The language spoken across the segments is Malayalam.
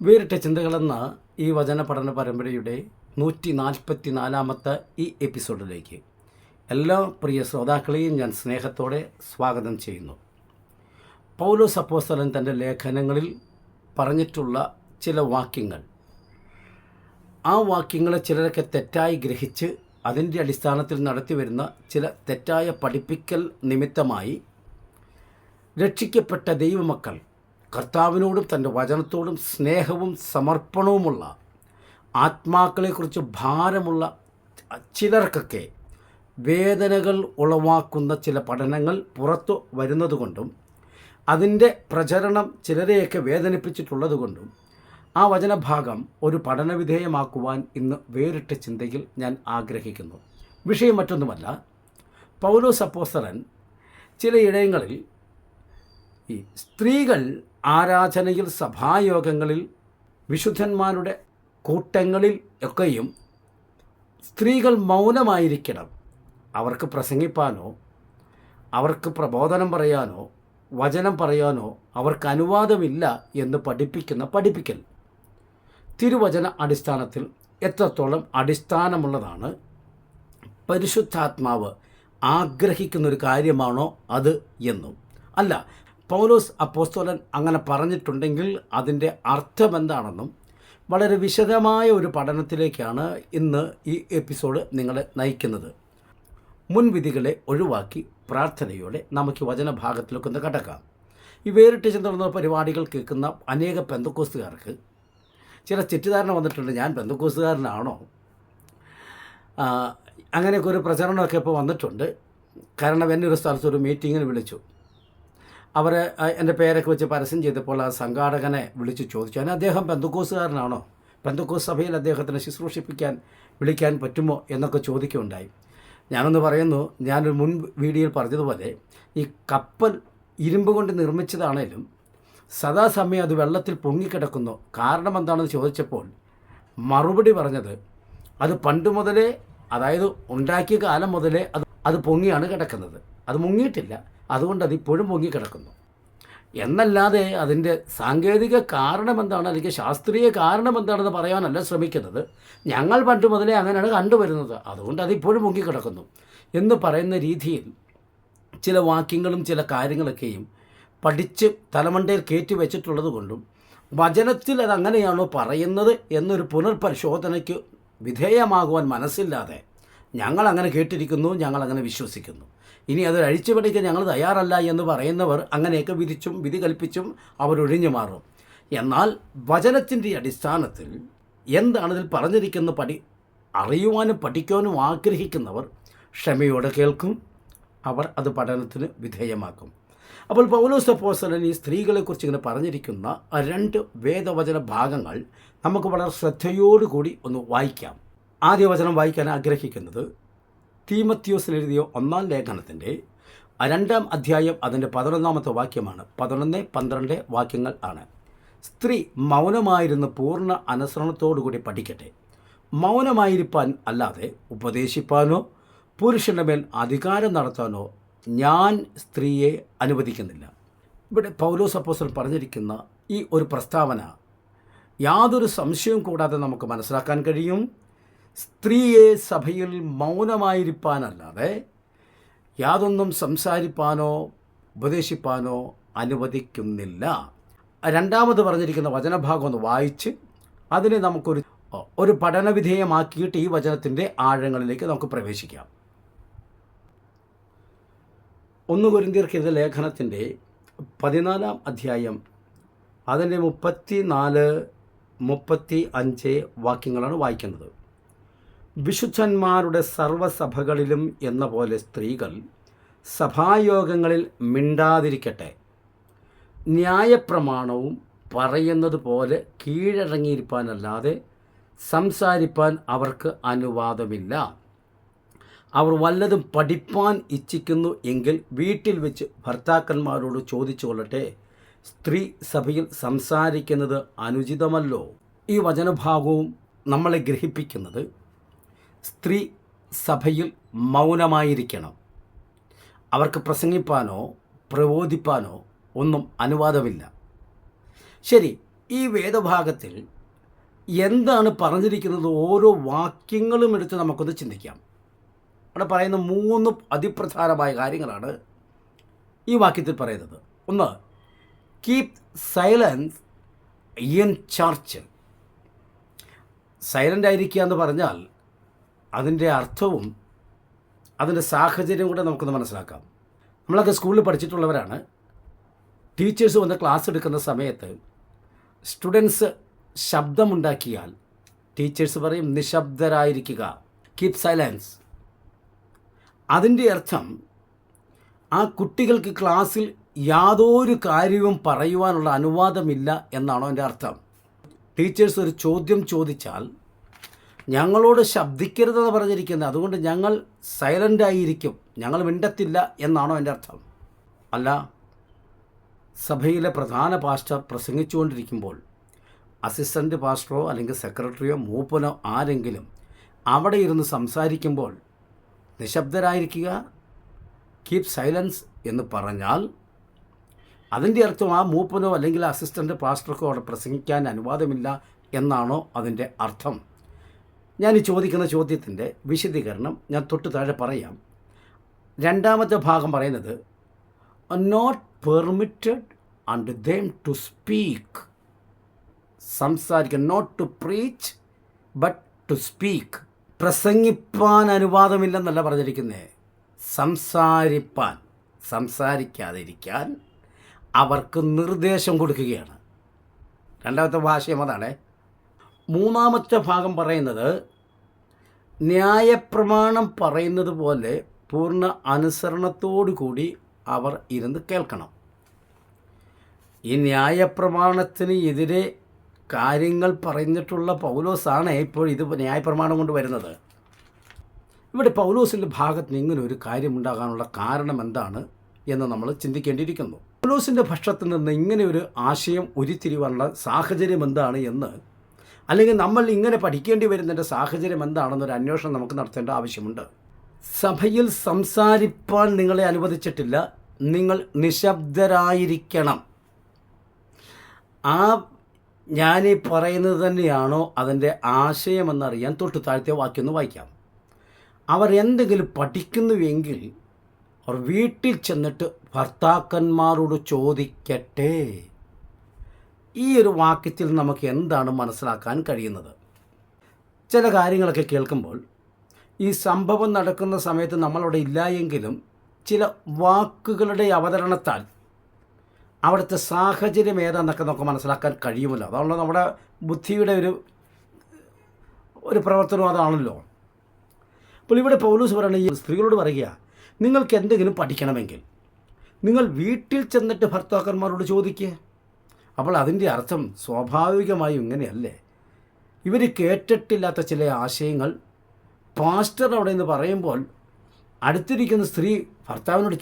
വേറിട്ട ചിന്തകളെന്ന ഈ വചന പഠന പരമ്പരയുടെ 144 ഈ എപ്പിസോഡിലേക്ക് എല്ലാ പ്രിയ ശ്രോതാക്കളെയും ഞാൻ സ്നേഹത്തോടെ സ്വാഗതം ചെയ്യുന്നു. പൗലോസ് അപ്പോസ്തലൻ തൻ്റെ ലേഖനങ്ങളിൽ പറഞ്ഞിട്ടുള്ള ചില വാക്യങ്ങൾ, ആ വാക്യങ്ങളെ ചിലരൊക്കെ തെറ്റായി ഗ്രഹിച്ച് അതിൻ്റെ അടിസ്ഥാനത്തിൽ നടത്തിവരുന്ന ചില തെറ്റായ പഠിപ്പിക്കൽ നിമിത്തമായി രക്ഷിക്കപ്പെട്ട ദൈവമക്കൾ കർത്താവിനോടും തൻ്റെ വചനത്തോടും സ്നേഹവും സമർപ്പണവുമുള്ള ആത്മാക്കളെക്കുറിച്ച് ഭാരമുള്ള ചിലർക്കൊക്കെ വേദനകൾ ഉളവാക്കുന്ന ചില പഠനങ്ങൾ പുറത്തു വരുന്നതുകൊണ്ടും അതിൻ്റെ പ്രചരണം ചിലരെയൊക്കെ വേദനിപ്പിച്ചിട്ടുള്ളതുകൊണ്ടും ആ വചനഭാഗം ഒരു പഠനവിധേയമാക്കുവാൻ ഇന്ന് വേറിട്ട ചിന്തയിൽ ഞാൻ ആഗ്രഹിക്കുന്നു. വിഷയം മറ്റൊന്നുമല്ല, പൗലോസ് അപ്പോസ്തലൻ ചിലയിടങ്ങളിൽ ഈ സ്ത്രീകൾ ആരാധനയിൽ, സഭായോഗങ്ങളിൽ, വിശുദ്ധന്മാരുടെ കൂട്ടങ്ങളിൽ ഒക്കെയും സ്ത്രീകൾ മൗനമായിരിക്കണം, അവർക്ക് പ്രസംഗിപ്പാനോ അവർക്ക് പ്രബോധനം പറയാനോ വചനം പറയാനോ അവർക്ക് അനുവാദമില്ല എന്ന് പഠിപ്പിക്കുന്ന പഠിപ്പിക്കൽ തിരുവചന അടിസ്ഥാനത്തിൽ എത്രത്തോളം അടിസ്ഥാനമുള്ളതാണ്, പരിശുദ്ധാത്മാവ് ആഗ്രഹിക്കുന്നൊരു കാര്യമാണോ അത് എന്നും അല്ല. പൗലോസ് അപ്പോസ്തലൻ അങ്ങനെ പറഞ്ഞിട്ടുണ്ടെങ്കിൽ അതിൻ്റെ അർത്ഥം എന്താണെന്നും വളരെ വിശദമായ ഒരു പഠനത്തിലേക്കാണ് ഇന്ന് ഈ എപ്പിസോഡ് നിങ്ങളെ നയിക്കുന്നത്. മുൻവിധികളെ ഒഴിവാക്കി പ്രാർത്ഥനയോടെ നമുക്ക് വചനഭാഗത്തിലൊക്കെ ഒന്ന് കടക്കാം. ഈ വേറിട്ട് ചിന്ത പരിപാടികൾ കേൾക്കുന്ന അനേക പെന്തക്കോസ്തുകാർക്ക് ചില തെറ്റിദ്ധാരണ വന്നിട്ടുണ്ട്. ഞാൻ പെന്തക്കോസ്തുകാരനാണോ? അങ്ങനെയൊക്കെ ഒരു പ്രചരണമൊക്കെ ഇപ്പോൾ വന്നിട്ടുണ്ട്. കാരണം എന്നെ ഒരു സ്ഥലത്ത് ഒരു മീറ്റിങ്ങിന് വിളിച്ചു. അവർ എൻ്റെ പേരൊക്കെ വെച്ച് പരസ്യം ചെയ്തപ്പോൾ ആ സംഘാടകനെ വിളിച്ച് ചോദിച്ചു, അദ്ദേഹം പെന്തക്കോസ്തുകാരനാണോ? പെന്തക്കോസ് സഭയിൽ അദ്ദേഹത്തിന് വിളിക്കാൻ പറ്റുമോ എന്നൊക്കെ ചോദിക്കുകയുണ്ടായി. ഞാനൊന്ന് പറയുന്നു, ഞാനൊരു മുൻ വീഡിയോയിൽ പറഞ്ഞതുപോലെ ഈ കപ്പൽ ഇരുമ്പ് കൊണ്ട് നിർമ്മിച്ചതാണേലും സദാസമയം അത് വെള്ളത്തിൽ പൊങ്ങിക്കിടക്കുന്നു. കാരണം എന്താണെന്ന് ചോദിച്ചപ്പോൾ മറുപടി പറഞ്ഞത്, അത് പണ്ട് മുതലേ, അതായത് ഉണ്ടാക്കിയ കാലം മുതലേ അത് പൊങ്ങിയാണ് കിടക്കുന്നത്, അത് മുങ്ങിയിട്ടില്ല, അതുകൊണ്ട് അതിപ്പോഴും പൊങ്ങിക്കിടക്കുന്നു എന്നല്ലാതെ അതിൻ്റെ സാങ്കേതിക കാരണം എന്താണ് അല്ലെങ്കിൽ ശാസ്ത്രീയ കാരണം എന്താണെന്ന് പറയാനല്ല ശ്രമിക്കുന്നത്. ഞങ്ങൾ പണ്ട് മുതലേ അങ്ങനെയാണ് കണ്ടുവരുന്നത്, അതുകൊണ്ട് അതിപ്പോഴും പൊങ്ങിക്കിടക്കുന്നു എന്ന് പറയുന്ന രീതിയിൽ ചില വാക്യങ്ങളും ചില കാര്യങ്ങളൊക്കെയും പഠിച്ച് തലമണ്ടയിൽ കയറ്റി വെച്ചിട്ടുള്ളത് കൊണ്ടും വചനത്തിൽ അതങ്ങനെയാണോ പറയുന്നത് എന്നൊരു പുനർപരിശോധനയ്ക്ക് വിധേയമാകുവാൻ മനസ്സില്ലാതെ ഞങ്ങളങ്ങനെ കേട്ടിരിക്കുന്നു, ഞങ്ങളങ്ങനെ വിശ്വസിക്കുന്നു, ഇനി അത് അഴിച്ചു പഠിക്കാൻ ഞങ്ങൾ തയ്യാറല്ല എന്ന് പറയുന്നവർ അങ്ങനെയൊക്കെ വിധി കൽപ്പിച്ചും അവരൊഴിഞ്ഞു മാറും. എന്നാൽ വചനത്തിൻ്റെ അടിസ്ഥാനത്തിൽ എന്താണിതിൽ പറഞ്ഞിരിക്കുന്ന അറിയുവാനും പഠിക്കുവാനും ആഗ്രഹിക്കുന്നവർ ക്ഷമയോടെ കേൾക്കും, അവർ അത് പഠനത്തിന് വിധേയമാക്കും. അപ്പോൾ പൗലോസ് അപ്പോസ്തലൻ ഈ സ്ത്രീകളെക്കുറിച്ച് ഇങ്ങനെ പറഞ്ഞിരിക്കുന്ന 2 വേദവചന ഭാഗങ്ങൾ നമുക്ക് വളരെ ശ്രദ്ധയോടുകൂടി ഒന്ന് വായിക്കാം. ആദ്യ വചനം വായിക്കാൻ ആഗ്രഹിക്കുന്നത് തീമത്യോസിന് എഴുതിയ 1-ാം ലേഖനത്തിൻ്റെ 2-ാം അധ്യായം അതിൻ്റെ 11-ാമത്തെ വാക്യമാണ്. 11-12 വാക്യങ്ങൾ ആണ്. സ്ത്രീ മൗനമായിരുന്ന് പൂർണ്ണ അനുസരണത്തോടുകൂടി പഠിക്കട്ടെ, മൗനമായിരിക്കാൻ അല്ലാതെ ഉപദേശിപ്പാനോ പുരുഷൻ്റെ മേൽ അധികാരം നടത്താനോ ഞാൻ സ്ത്രീയെ അനുവദിക്കുന്നില്ല. ഇവിടെ പൗലോസ് അപ്പോസ്തലൻ പറഞ്ഞിരിക്കുന്ന ഈ ഒരു പ്രസ്താവന യാതൊരു സംശയവും കൂടാതെ നമുക്ക് മനസ്സിലാക്കാൻ കഴിയും. സ്ത്രീയെ സഭയിൽ മൗനമായിരിക്കാനല്ലാതെ യാതൊന്നും സംസാരിപ്പാനോ ഉപദേശിപ്പാനോ അനുവദിക്കുന്നില്ല. രണ്ടാമത് പറഞ്ഞിരിക്കുന്ന വചനഭാഗം ഒന്ന് വായിച്ച് അതിനെ നമുക്കൊരു പഠനവിധേയമാക്കിയിട്ട് ഈ വചനത്തിൻ്റെ ആഴങ്ങളിലേക്ക് നമുക്ക് പ്രവേശിക്കാം. 1 കൊരിന്ത്യർക്ക് എഴുതിയ ലേഖനത്തിൻ്റെ 14-ാം അധ്യായം അതിൻ്റെ 34-35 വാക്യങ്ങളാണ് വായിക്കുന്നത്. വിശുദ്ധന്മാരുടെ സർവ്വസഭകളിലും എന്ന പോലെ സ്ത്രീകൾ സഭായോഗങ്ങളിൽ മിണ്ടാതിരിക്കട്ടെ, ന്യായപ്രമാണവും പറയുന്നത് പോലെ കീഴടങ്ങിയിരിക്കാനല്ലാതെ സംസാരിപ്പാൻ അവർക്ക് അനുവാദമില്ല. അവർ വല്ലതും പഠിപ്പാൻ ഇച്ഛിക്കുന്നു എങ്കിൽ വീട്ടിൽ വെച്ച് ഭർത്താക്കന്മാരോട് ചോദിച്ചു കൊള്ളട്ടെ, സ്ത്രീ സഭയിൽ സംസാരിക്കുന്നത് അനുചിതമല്ലോ. ഈ വചനഭാഗവും നമ്മളെ ഗ്രഹിപ്പിക്കുന്നത് സ്ത്രീ സഭയിൽ മൗനമായിരിക്കണം, അവർക്ക് പ്രസംഗിപ്പാനോ പ്രബോധിപ്പാനോ ഒന്നും അനുവാദമില്ല. ശരി, ഈ വേദഭാഗത്തിൽ എന്താണ് പറഞ്ഞിരിക്കുന്നത് ഓരോ വാക്യങ്ങളും എടുത്ത് നമുക്കൊന്ന് ചിന്തിക്കാം. അവിടെ പറയുന്ന 3 അതിപ്രധാനമായ കാര്യങ്ങളാണ് ഈ വാക്യത്തിൽ പറയുന്നത്. ഒന്ന്, keep silence in church. Silent ആയിരിക്കുക എന്ന് പറഞ്ഞാൽ അതിൻ്റെ അർത്ഥവും അതിൻ്റെ സാഹചര്യം കൂടെ നമുക്കൊന്ന് മനസ്സിലാക്കാം. നമ്മളൊക്കെ സ്കൂളിൽ പഠിച്ചിട്ടുള്ളവരാണ്. ടീച്ചേഴ്സ് വന്ന് ക്ലാസ് എടുക്കുന്ന സമയത്ത് സ്റ്റുഡൻസ് ശബ്ദമുണ്ടാക്കിയാൽ ടീച്ചേഴ്സ് പറയും നിശബ്ദരായിരിക്കുക, കീപ് സൈലൻസ്. അതിൻ്റെ അർത്ഥം ആ കുട്ടികൾക്ക് ക്ലാസ്സിൽ യാതൊരു കാര്യവും പറയുവാനുള്ള അനുവാദമില്ല എന്നാണോ എൻ്റെ അർത്ഥം? ടീച്ചേഴ്സ് ഒരു ചോദ്യം ചോദിച്ചാൽ ഞങ്ങളോട് ശബ്ദിക്കരുതെന്ന് പറഞ്ഞിരിക്കുന്നത്, അതുകൊണ്ട് ഞങ്ങൾ സൈലൻ്റായിരിക്കും, ഞങ്ങൾ മിണ്ടത്തില്ല എന്നാണോ എൻ്റെ അർത്ഥം? അല്ല. സഭയിലെ പ്രധാന പാസ്റ്റർ പ്രസംഗിച്ചുകൊണ്ടിരിക്കുമ്പോൾ അസിസ്റ്റൻ്റ് പാസ്റ്ററോ അല്ലെങ്കിൽ സെക്രട്ടറിയോ മൂപ്പനോ ആരെങ്കിലും അവിടെ ഇരുന്ന് സംസാരിക്കുമ്പോൾ നിശബ്ദരായിരിക്കുക, കീപ് സൈലൻസ് എന്ന് പറഞ്ഞാൽ അതിൻ്റെ അർത്ഥം ആ മൂപ്പനോ അല്ലെങ്കിൽ അസിസ്റ്റൻ്റ് പാസ്റ്റർക്കോ അവിടെ പ്രസംഗിക്കാൻ അനുവാദമില്ല എന്നാണോ അതിൻ്റെ അർത്ഥം? ഞാൻ ഈ ചോദിക്കുന്ന ചോദ്യത്തിൻ്റെ വിശദീകരണം ഞാൻ തൊട്ട് താഴെ പറയാം. രണ്ടാമത്തെ ഭാഗം പറയുന്നത് not permitted unto them to speak. സംസാരിക്കാൻ, not to preach but to speak. പ്രസംഗിപ്പാൻ അനുവാദമില്ലെന്നല്ല പറഞ്ഞിരിക്കുന്നത്, സംസാരിപ്പാൻ, സംസാരിക്കാതിരിക്കാൻ അവർക്ക് നിർദ്ദേശം കൊടുക്കുകയാണ്. രണ്ടാമത്തെ ഭാഷയും അതാണ്. മൂന്നാമത്തെ ഭാഗം പറയുന്നത് ന്യായപ്രമാണം പറയുന്നത് പോലെ പൂർണ്ണ അനുസരണത്തോടു കൂടി അവർ ഇരുന്ന് കേൾക്കണം. ഈ ന്യായപ്രമാണത്തിന് എതിരെ കാര്യങ്ങൾ പറഞ്ഞിട്ടുള്ള പൗലോസാണ് ഇപ്പോൾ ഇത് ന്യായപ്രമാണം കൊണ്ട് വരുന്നത്. ഇവിടെ പൗലോസിൻ്റെ ഭാഗത്ത് നിന്ന് ഇങ്ങനെ ഒരു കാര്യമുണ്ടാകാനുള്ള കാരണം എന്താണ് എന്ന് നമ്മൾ ചിന്തിക്കേണ്ടിയിരിക്കുന്നു. പൗലോസിൻ്റെ പക്ഷത്തിൽ നിന്ന് ഇങ്ങനെ ഒരു ആശയം ഉരുത്തിരിവാനുള്ള സാഹചര്യം എന്താണ് എന്ന്, അല്ലെങ്കിൽ നമ്മൾ ഇങ്ങനെ പഠിക്കേണ്ടി വരുന്നതിൻ്റെ സാഹചര്യം എന്താണെന്നൊരു അന്വേഷണം നമുക്ക് നടത്തേണ്ട ആവശ്യമുണ്ട്. സഭയിൽ സംസാരിപ്പാൻ നിങ്ങളെ അനുവദിച്ചിട്ടില്ല, നിങ്ങൾ നിശബ്ദരായിരിക്കണം. ഞാനീ പറയുന്നത് തന്നെയാണോ അതിൻ്റെ ആശയമെന്നറിയാൻ തൊട്ട് താഴത്തെ വാക്യം ഒന്ന് വായിക്കാം. അവർ എന്തെങ്കിലും പഠിക്കുന്നുവെങ്കിൽ അവർ വീട്ടിൽ ചെന്നിട്ട് ഭർത്താക്കന്മാരോട് ചോദിക്കട്ടെ. ഈ ഒരു വാക്യത്തിൽ നമുക്ക് എന്താണ് മനസ്സിലാക്കാൻ കഴിയുന്നത്? ചില കാര്യങ്ങളൊക്കെ കേൾക്കുമ്പോൾ ഈ സംഭവം നടക്കുന്ന സമയത്ത് നമ്മളവിടെ ഇല്ല എങ്കിലും ചില വാക്കുകളുടെ അവതരണത്താൽ അവിടുത്തെ സാഹചര്യം ഏതാണെന്നൊക്കെ നമുക്ക് മനസ്സിലാക്കാൻ കഴിയുമല്ലോ. അതാണല്ലോ നമ്മുടെ ബുദ്ധിയുടെ ഒരു പ്രവർത്തനം അതാണല്ലോ. അപ്പോൾ ഇവിടെ പൗലോസ് പറയുന്ന ഈ സ്ത്രീകളോട് പറയുക, നിങ്ങൾക്ക് എന്തെങ്കിലും പഠിക്കണമെങ്കിൽ നിങ്ങൾ വീട്ടിൽ ചെന്നിട്ട് ഭർത്താക്കന്മാരോട് ചോദിക്കുക. അപ്പോൾ അതിൻ്റെ അർത്ഥം സ്വാഭാവികമായും ഇങ്ങനെയല്ലേ? ഇവർ കേട്ടിട്ടില്ലാത്ത ചില ആശയങ്ങൾ പാസ്റ്റർ അവിടെ നിന്ന് പറയുമ്പോൾ അടുത്തിരിക്കുന്ന സ്ത്രീ ഭർത്താവിനോട്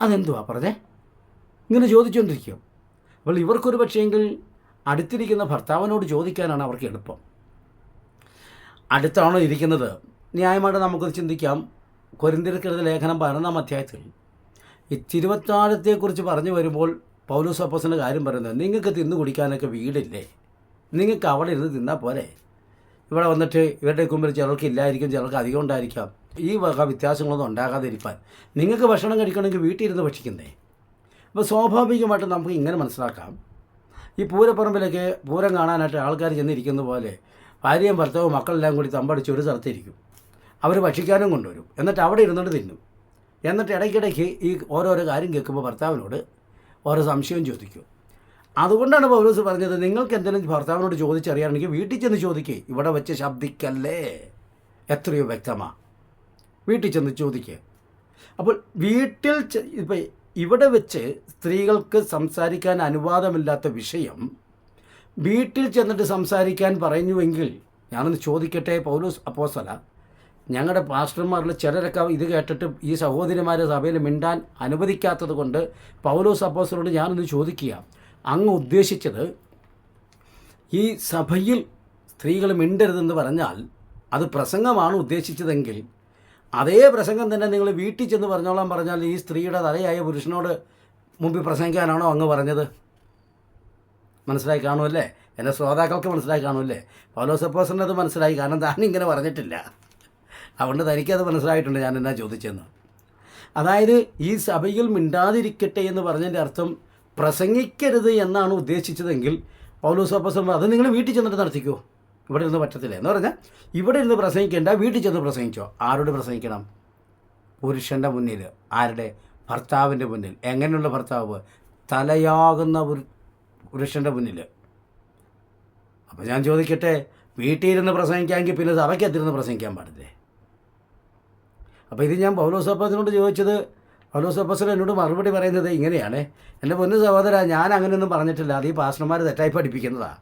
അതെന്തുവാ പറഞ്ഞേ ഇങ്ങനെ ചോദിച്ചുകൊണ്ടിരിക്കും. അപ്പോൾ ഇവർക്കൊരു പക്ഷേങ്കിൽ അടുത്തിരിക്കുന്ന ഭർത്താവിനോട് ചോദിക്കാനാണ് അവർക്ക് എളുപ്പം. അടുത്താണോ ഇരിക്കുന്നത്? ന്യായമായിട്ട് നമുക്കത് ചിന്തിക്കാം. കൊരിന്ത്യർക്കെഴുതിയ ലേഖനം 11-ാം അധ്യായത്തിൽ ഈ തിരുവത്താഴത്തെക്കുറിച്ച് പറഞ്ഞു വരുമ്പോൾ പൗലോസ് അപ്പോസ്തലൻ്റെ കാര്യം പറയുന്നത്, നിങ്ങൾക്ക് തിന്നു കുടിക്കാനൊക്കെ വീടില്ലേ, നിങ്ങൾക്ക് അവിടെ ഇരുന്ന് തിന്നാൽ പോരെ? ഇവിടെ വന്നിട്ട് ഇവരുടെ മുമ്പിൽ ചിലർക്ക് ഇല്ലായിരിക്കും, ചിലർക്ക് അധികം ഉണ്ടായിരിക്കാം. ഈ വക വ്യത്യാസങ്ങളൊന്നും ഉണ്ടാകാതിരിക്കാൻ നിങ്ങൾക്ക് ഭക്ഷണം കഴിക്കണമെങ്കിൽ വീട്ടിൽ ഇരുന്ന് ഭക്ഷിക്കുന്നേ. അപ്പോൾ സ്വാഭാവികമായിട്ട് നമുക്ക് ഇങ്ങനെ മനസ്സിലാക്കാം, ഈ പൂരപ്പറമ്പിലൊക്കെ പൂരം കാണാനായിട്ട് ആൾക്കാർ ചെന്നിരിക്കുന്ന പോലെ ഭാര്യയും ഭർത്താവും മക്കളെല്ലാം കൂടി തമ്പടിച്ച് ഒരു സ്ഥലത്തിരിക്കും. അവർ ഭക്ഷിക്കാനും കൊണ്ടുവരും, എന്നിട്ട് അവിടെ ഇരുന്നിട്ട് തിന്നും. എന്നിട്ട് ഇടയ്ക്കിടയ്ക്ക് ഈ ഓരോരോ കാര്യം കേൾക്കുമ്പോൾ ഭർത്താവിനോട് ഓരോ സംശയം ചോദിക്കും. അതുകൊണ്ടാണ് പൗലോസ് പറഞ്ഞത്, നിങ്ങൾക്ക് എന്തെങ്കിലും ഭർത്താവിനോട് ചോദിച്ചറിയാണെങ്കിൽ വീട്ടിൽ ചെന്ന് ചോദിക്കുക, ഇവിടെ വെച്ച് ശബ്ദിക്കല്ലേ. എത്രയോ വ്യക്തമാണ്, വീട്ടിൽ ചെന്ന് ചോദിക്കുക. അപ്പോൾ വീട്ടിൽ ഇപ്പം ഇവിടെ വെച്ച് സ്ത്രീകൾക്ക് സംസാരിക്കാൻ അനുവാദമില്ലാത്ത വിഷയം വീട്ടിൽ ചെന്നിട്ട് സംസാരിക്കാൻ പറഞ്ഞുവെങ്കിൽ, ഞാനൊന്ന് ചോദിക്കട്ടെ, പൗലോസ് അപ്പോസ്തല, ഞങ്ങളുടെ പാസ്റ്റർമാരിൽ ചിലരൊക്കെ ഇത് കേട്ടിട്ട് ഈ സഹോദരിമാരെ സഭയിൽ മിണ്ടാൻ അനുവദിക്കാത്തത് കൊണ്ട് പൗലോസ് അപ്പോസ്തലനോട് ഞാനൊന്ന് ചോദിക്കുക, അങ്ങ് ഉദ്ദേശിച്ചത് ഈ സഭയിൽ സ്ത്രീകൾ മിണ്ടരുതെന്ന് പറഞ്ഞാൽ അത് പ്രസംഗമാണ് ഉദ്ദേശിച്ചതെങ്കിൽ അതേ പ്രസംഗം തന്നെ നിങ്ങൾ വീട്ടിൽ ചെന്ന് പറഞ്ഞോളാൻ പറഞ്ഞാൽ ഈ സ്ത്രീയുടെ തലയായ പുരുഷനോട് മുമ്പിൽ പ്രസംഗിക്കാനാണോ അങ്ങ് പറഞ്ഞത്? മനസ്സിലായി കാണുമല്ലേ? എൻ്റെ ശ്രോതാക്കൾക്ക് മനസ്സിലായി കാണുമല്ലേ? പൗലോസ് അപ്പോസ്തലന് അത് മനസ്സിലായി, കാരണം താൻ ഇങ്ങനെ പറഞ്ഞിട്ടില്ല. അതുകൊണ്ട് തനിക്കത് മനസ്സിലായിട്ടുണ്ട് ഞാൻ എന്നാ ചോദിച്ചെന്ന്. അതായത് ഈ സഭയിൽ മിണ്ടാതിരിക്കട്ടെ എന്ന് പറഞ്ഞതിൻ്റെ അർത്ഥം പ്രസംഗിക്കരുത് എന്നാണ് ഉദ്ദേശിച്ചതെങ്കിൽ പൗലോസ് അപ്പോസ്തലൻ അത് നിങ്ങൾ വീട്ടിൽ ചെന്നിട്ട് നടത്തിക്കോ, ഇവിടെ ഇരുന്ന് പറ്റത്തില്ല എന്ന് പറഞ്ഞാൽ ഇവിടെ ഇരുന്ന് പ്രസംഗിക്കേണ്ട, വീട്ടിൽ ചെന്ന് പ്രസംഗിച്ചോ. ആരോട് പ്രസംഗിക്കണം? പുരുഷൻ്റെ മുന്നിൽ. ആരുടെ? ഭർത്താവിൻ്റെ മുന്നിൽ. എങ്ങനെയുള്ള ഭർത്താവ്? തലയാകുന്ന പുരുഷൻ്റെ മുന്നിൽ. അപ്പോൾ ഞാൻ ചോദിക്കട്ടെ, വീട്ടിൽ ഇരുന്ന് പ്രസംഗിക്കാമെങ്കിൽ പിന്നെ സഭയ്ക്കകത്തിരുന്ന് പ്രസംഗിക്കാൻ പാടില്ലേ? അപ്പോൾ ഇത് ഞാൻ പൗലോസ് അപ്പോസ്തലനോട് ചോദിച്ചത്, പൗലോസ് അപ്പോസ്തലൻ എന്നോട് മറുപടി പറയുന്നത് ഇങ്ങനെയാണ്: എൻ്റെ പൊന്നു സഹോദര, ഞാൻ അങ്ങനെയൊന്നും പറഞ്ഞിട്ടില്ല, അത് ഈ പാസ്റ്റർമാർ തെറ്റായി പഠിപ്പിക്കുന്നതാണ്.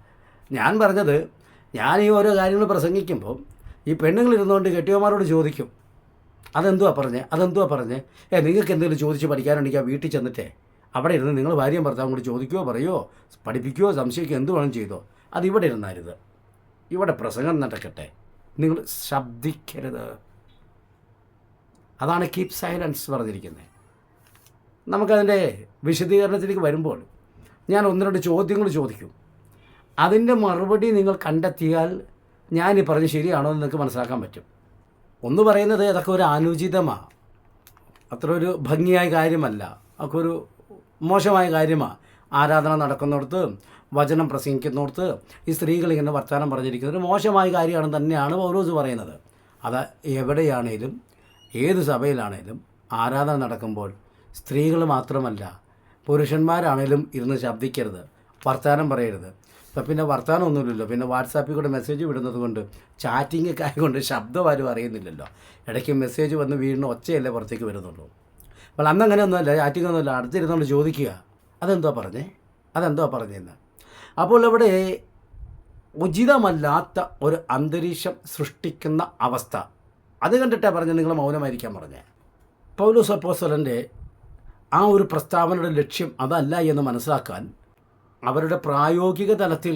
ഞാൻ പറഞ്ഞത്, ഞാൻ ഈ ഓരോ കാര്യങ്ങൾ പ്രസംഗിക്കുമ്പോൾ ഈ പെണ്ണുങ്ങളിരുന്നുകൊണ്ട് കെട്ടിയവന്മാരോട് ചോദിക്കും, അതെന്തുവാ പറഞ്ഞേ, നിങ്ങൾക്ക് എന്തെങ്കിലും ചോദിച്ച് പഠിക്കാനുണ്ടെങ്കിൽ ആ വീട്ടിൽ ചെന്നിട്ടേ അവിടെ ഇരുന്ന് നിങ്ങൾ ഭാര്യയും ഭർത്താവും കൂടി ചോദിക്കുകയോ പറയുമോ പഠിപ്പിക്കുകയോ സംശയിക്കുകയോ എന്ത് വേണം ചെയ്തോ, അതിവിടെ ഇരുന്നരുത്, ഇവിടെ പ്രസംഗം നടക്കട്ടെ, നിങ്ങൾ ശബ്ദിക്കരുത്. അതാണ് കീപ് സൈലൻസ് പറഞ്ഞിരിക്കുന്നത്. നമുക്കതിൻ്റെ വിശദീകരണത്തിലേക്ക് വരുമ്പോൾ ഞാൻ ഒന്ന് രണ്ട് ചോദ്യങ്ങൾ ചോദിക്കും. അതിൻ്റെ മറുപടി നിങ്ങൾ കണ്ടെത്തിയാൽ ഞാൻ ഈ പറഞ്ഞ് ശരിയാണോ എന്ന് നിങ്ങൾക്ക് മനസ്സിലാക്കാൻ പറ്റും. ഒന്ന് പറയുന്നത് അതൊക്കെ ഒരു അനുചിതമാണ്, അത്ര ഒരു ഭംഗിയായ കാര്യമല്ല, അതൊക്കെ ഒരു മോശമായ കാര്യമാണ്. ആരാധന നടക്കുന്നിടത്ത്, വചനം പ്രസംഗിക്കുന്നിടത്ത് ഈ സ്ത്രീകൾ ഇങ്ങനെ വർത്തമാനം പറഞ്ഞിരിക്കുന്നത് ഒരു മോശമായ കാര്യമാണെന്ന് തന്നെയാണ് പൗലോസ് പറയുന്നത്. അത് എവിടെയാണേലും ഏത് സഭയിലാണേലും ആരാധന നടക്കുമ്പോൾ സ്ത്രീകൾ മാത്രമല്ല പുരുഷന്മാരാണേലും ഇരുന്ന് ശബ്ദിക്കരുത്, വർത്തമാനം പറയരുത്. അപ്പം പിന്നെ വർത്തമാനമൊന്നുമില്ലല്ലോ, പിന്നെ വാട്സാപ്പിൽ കൂടെ മെസ്സേജ് വിടുന്നത് കൊണ്ട്, ചാറ്റിംഗ് ഒക്കെ ആയതുകൊണ്ട് ശബ്ദം ആരും അറിയുന്നില്ലല്ലോ. ഇടയ്ക്ക് മെസ്സേജ് വന്ന് വീടിന് ഒച്ചയല്ലേ പുറത്തേക്ക് വരുന്നുള്ളൂ. അപ്പോൾ അന്നങ്ങനെയൊന്നുമല്ല, ചാറ്റിംഗ് ഒന്നുമില്ല, അടുത്തിരുന്നുകൊണ്ട് ചോദിക്കുക അതെന്തോ പറഞ്ഞതെന്ന്. അപ്പോൾ ഇവിടെ ഉചിതമല്ലാത്ത ഒരു അന്തരീക്ഷം സൃഷ്ടിക്കുന്ന അവസ്ഥ, അത് കണ്ടിട്ടാണ് പറഞ്ഞത് നിങ്ങൾ മൗനമായിരിക്കാൻ പറഞ്ഞത്. പൗലോസ് അപ്പോസ്തലൻ്റെ ആ ഒരു പ്രസ്താവനയുടെ ലക്ഷ്യം അതല്ല എന്ന് മനസ്സിലാക്കാൻ അവരുടെ പ്രായോഗിക തലത്തിൽ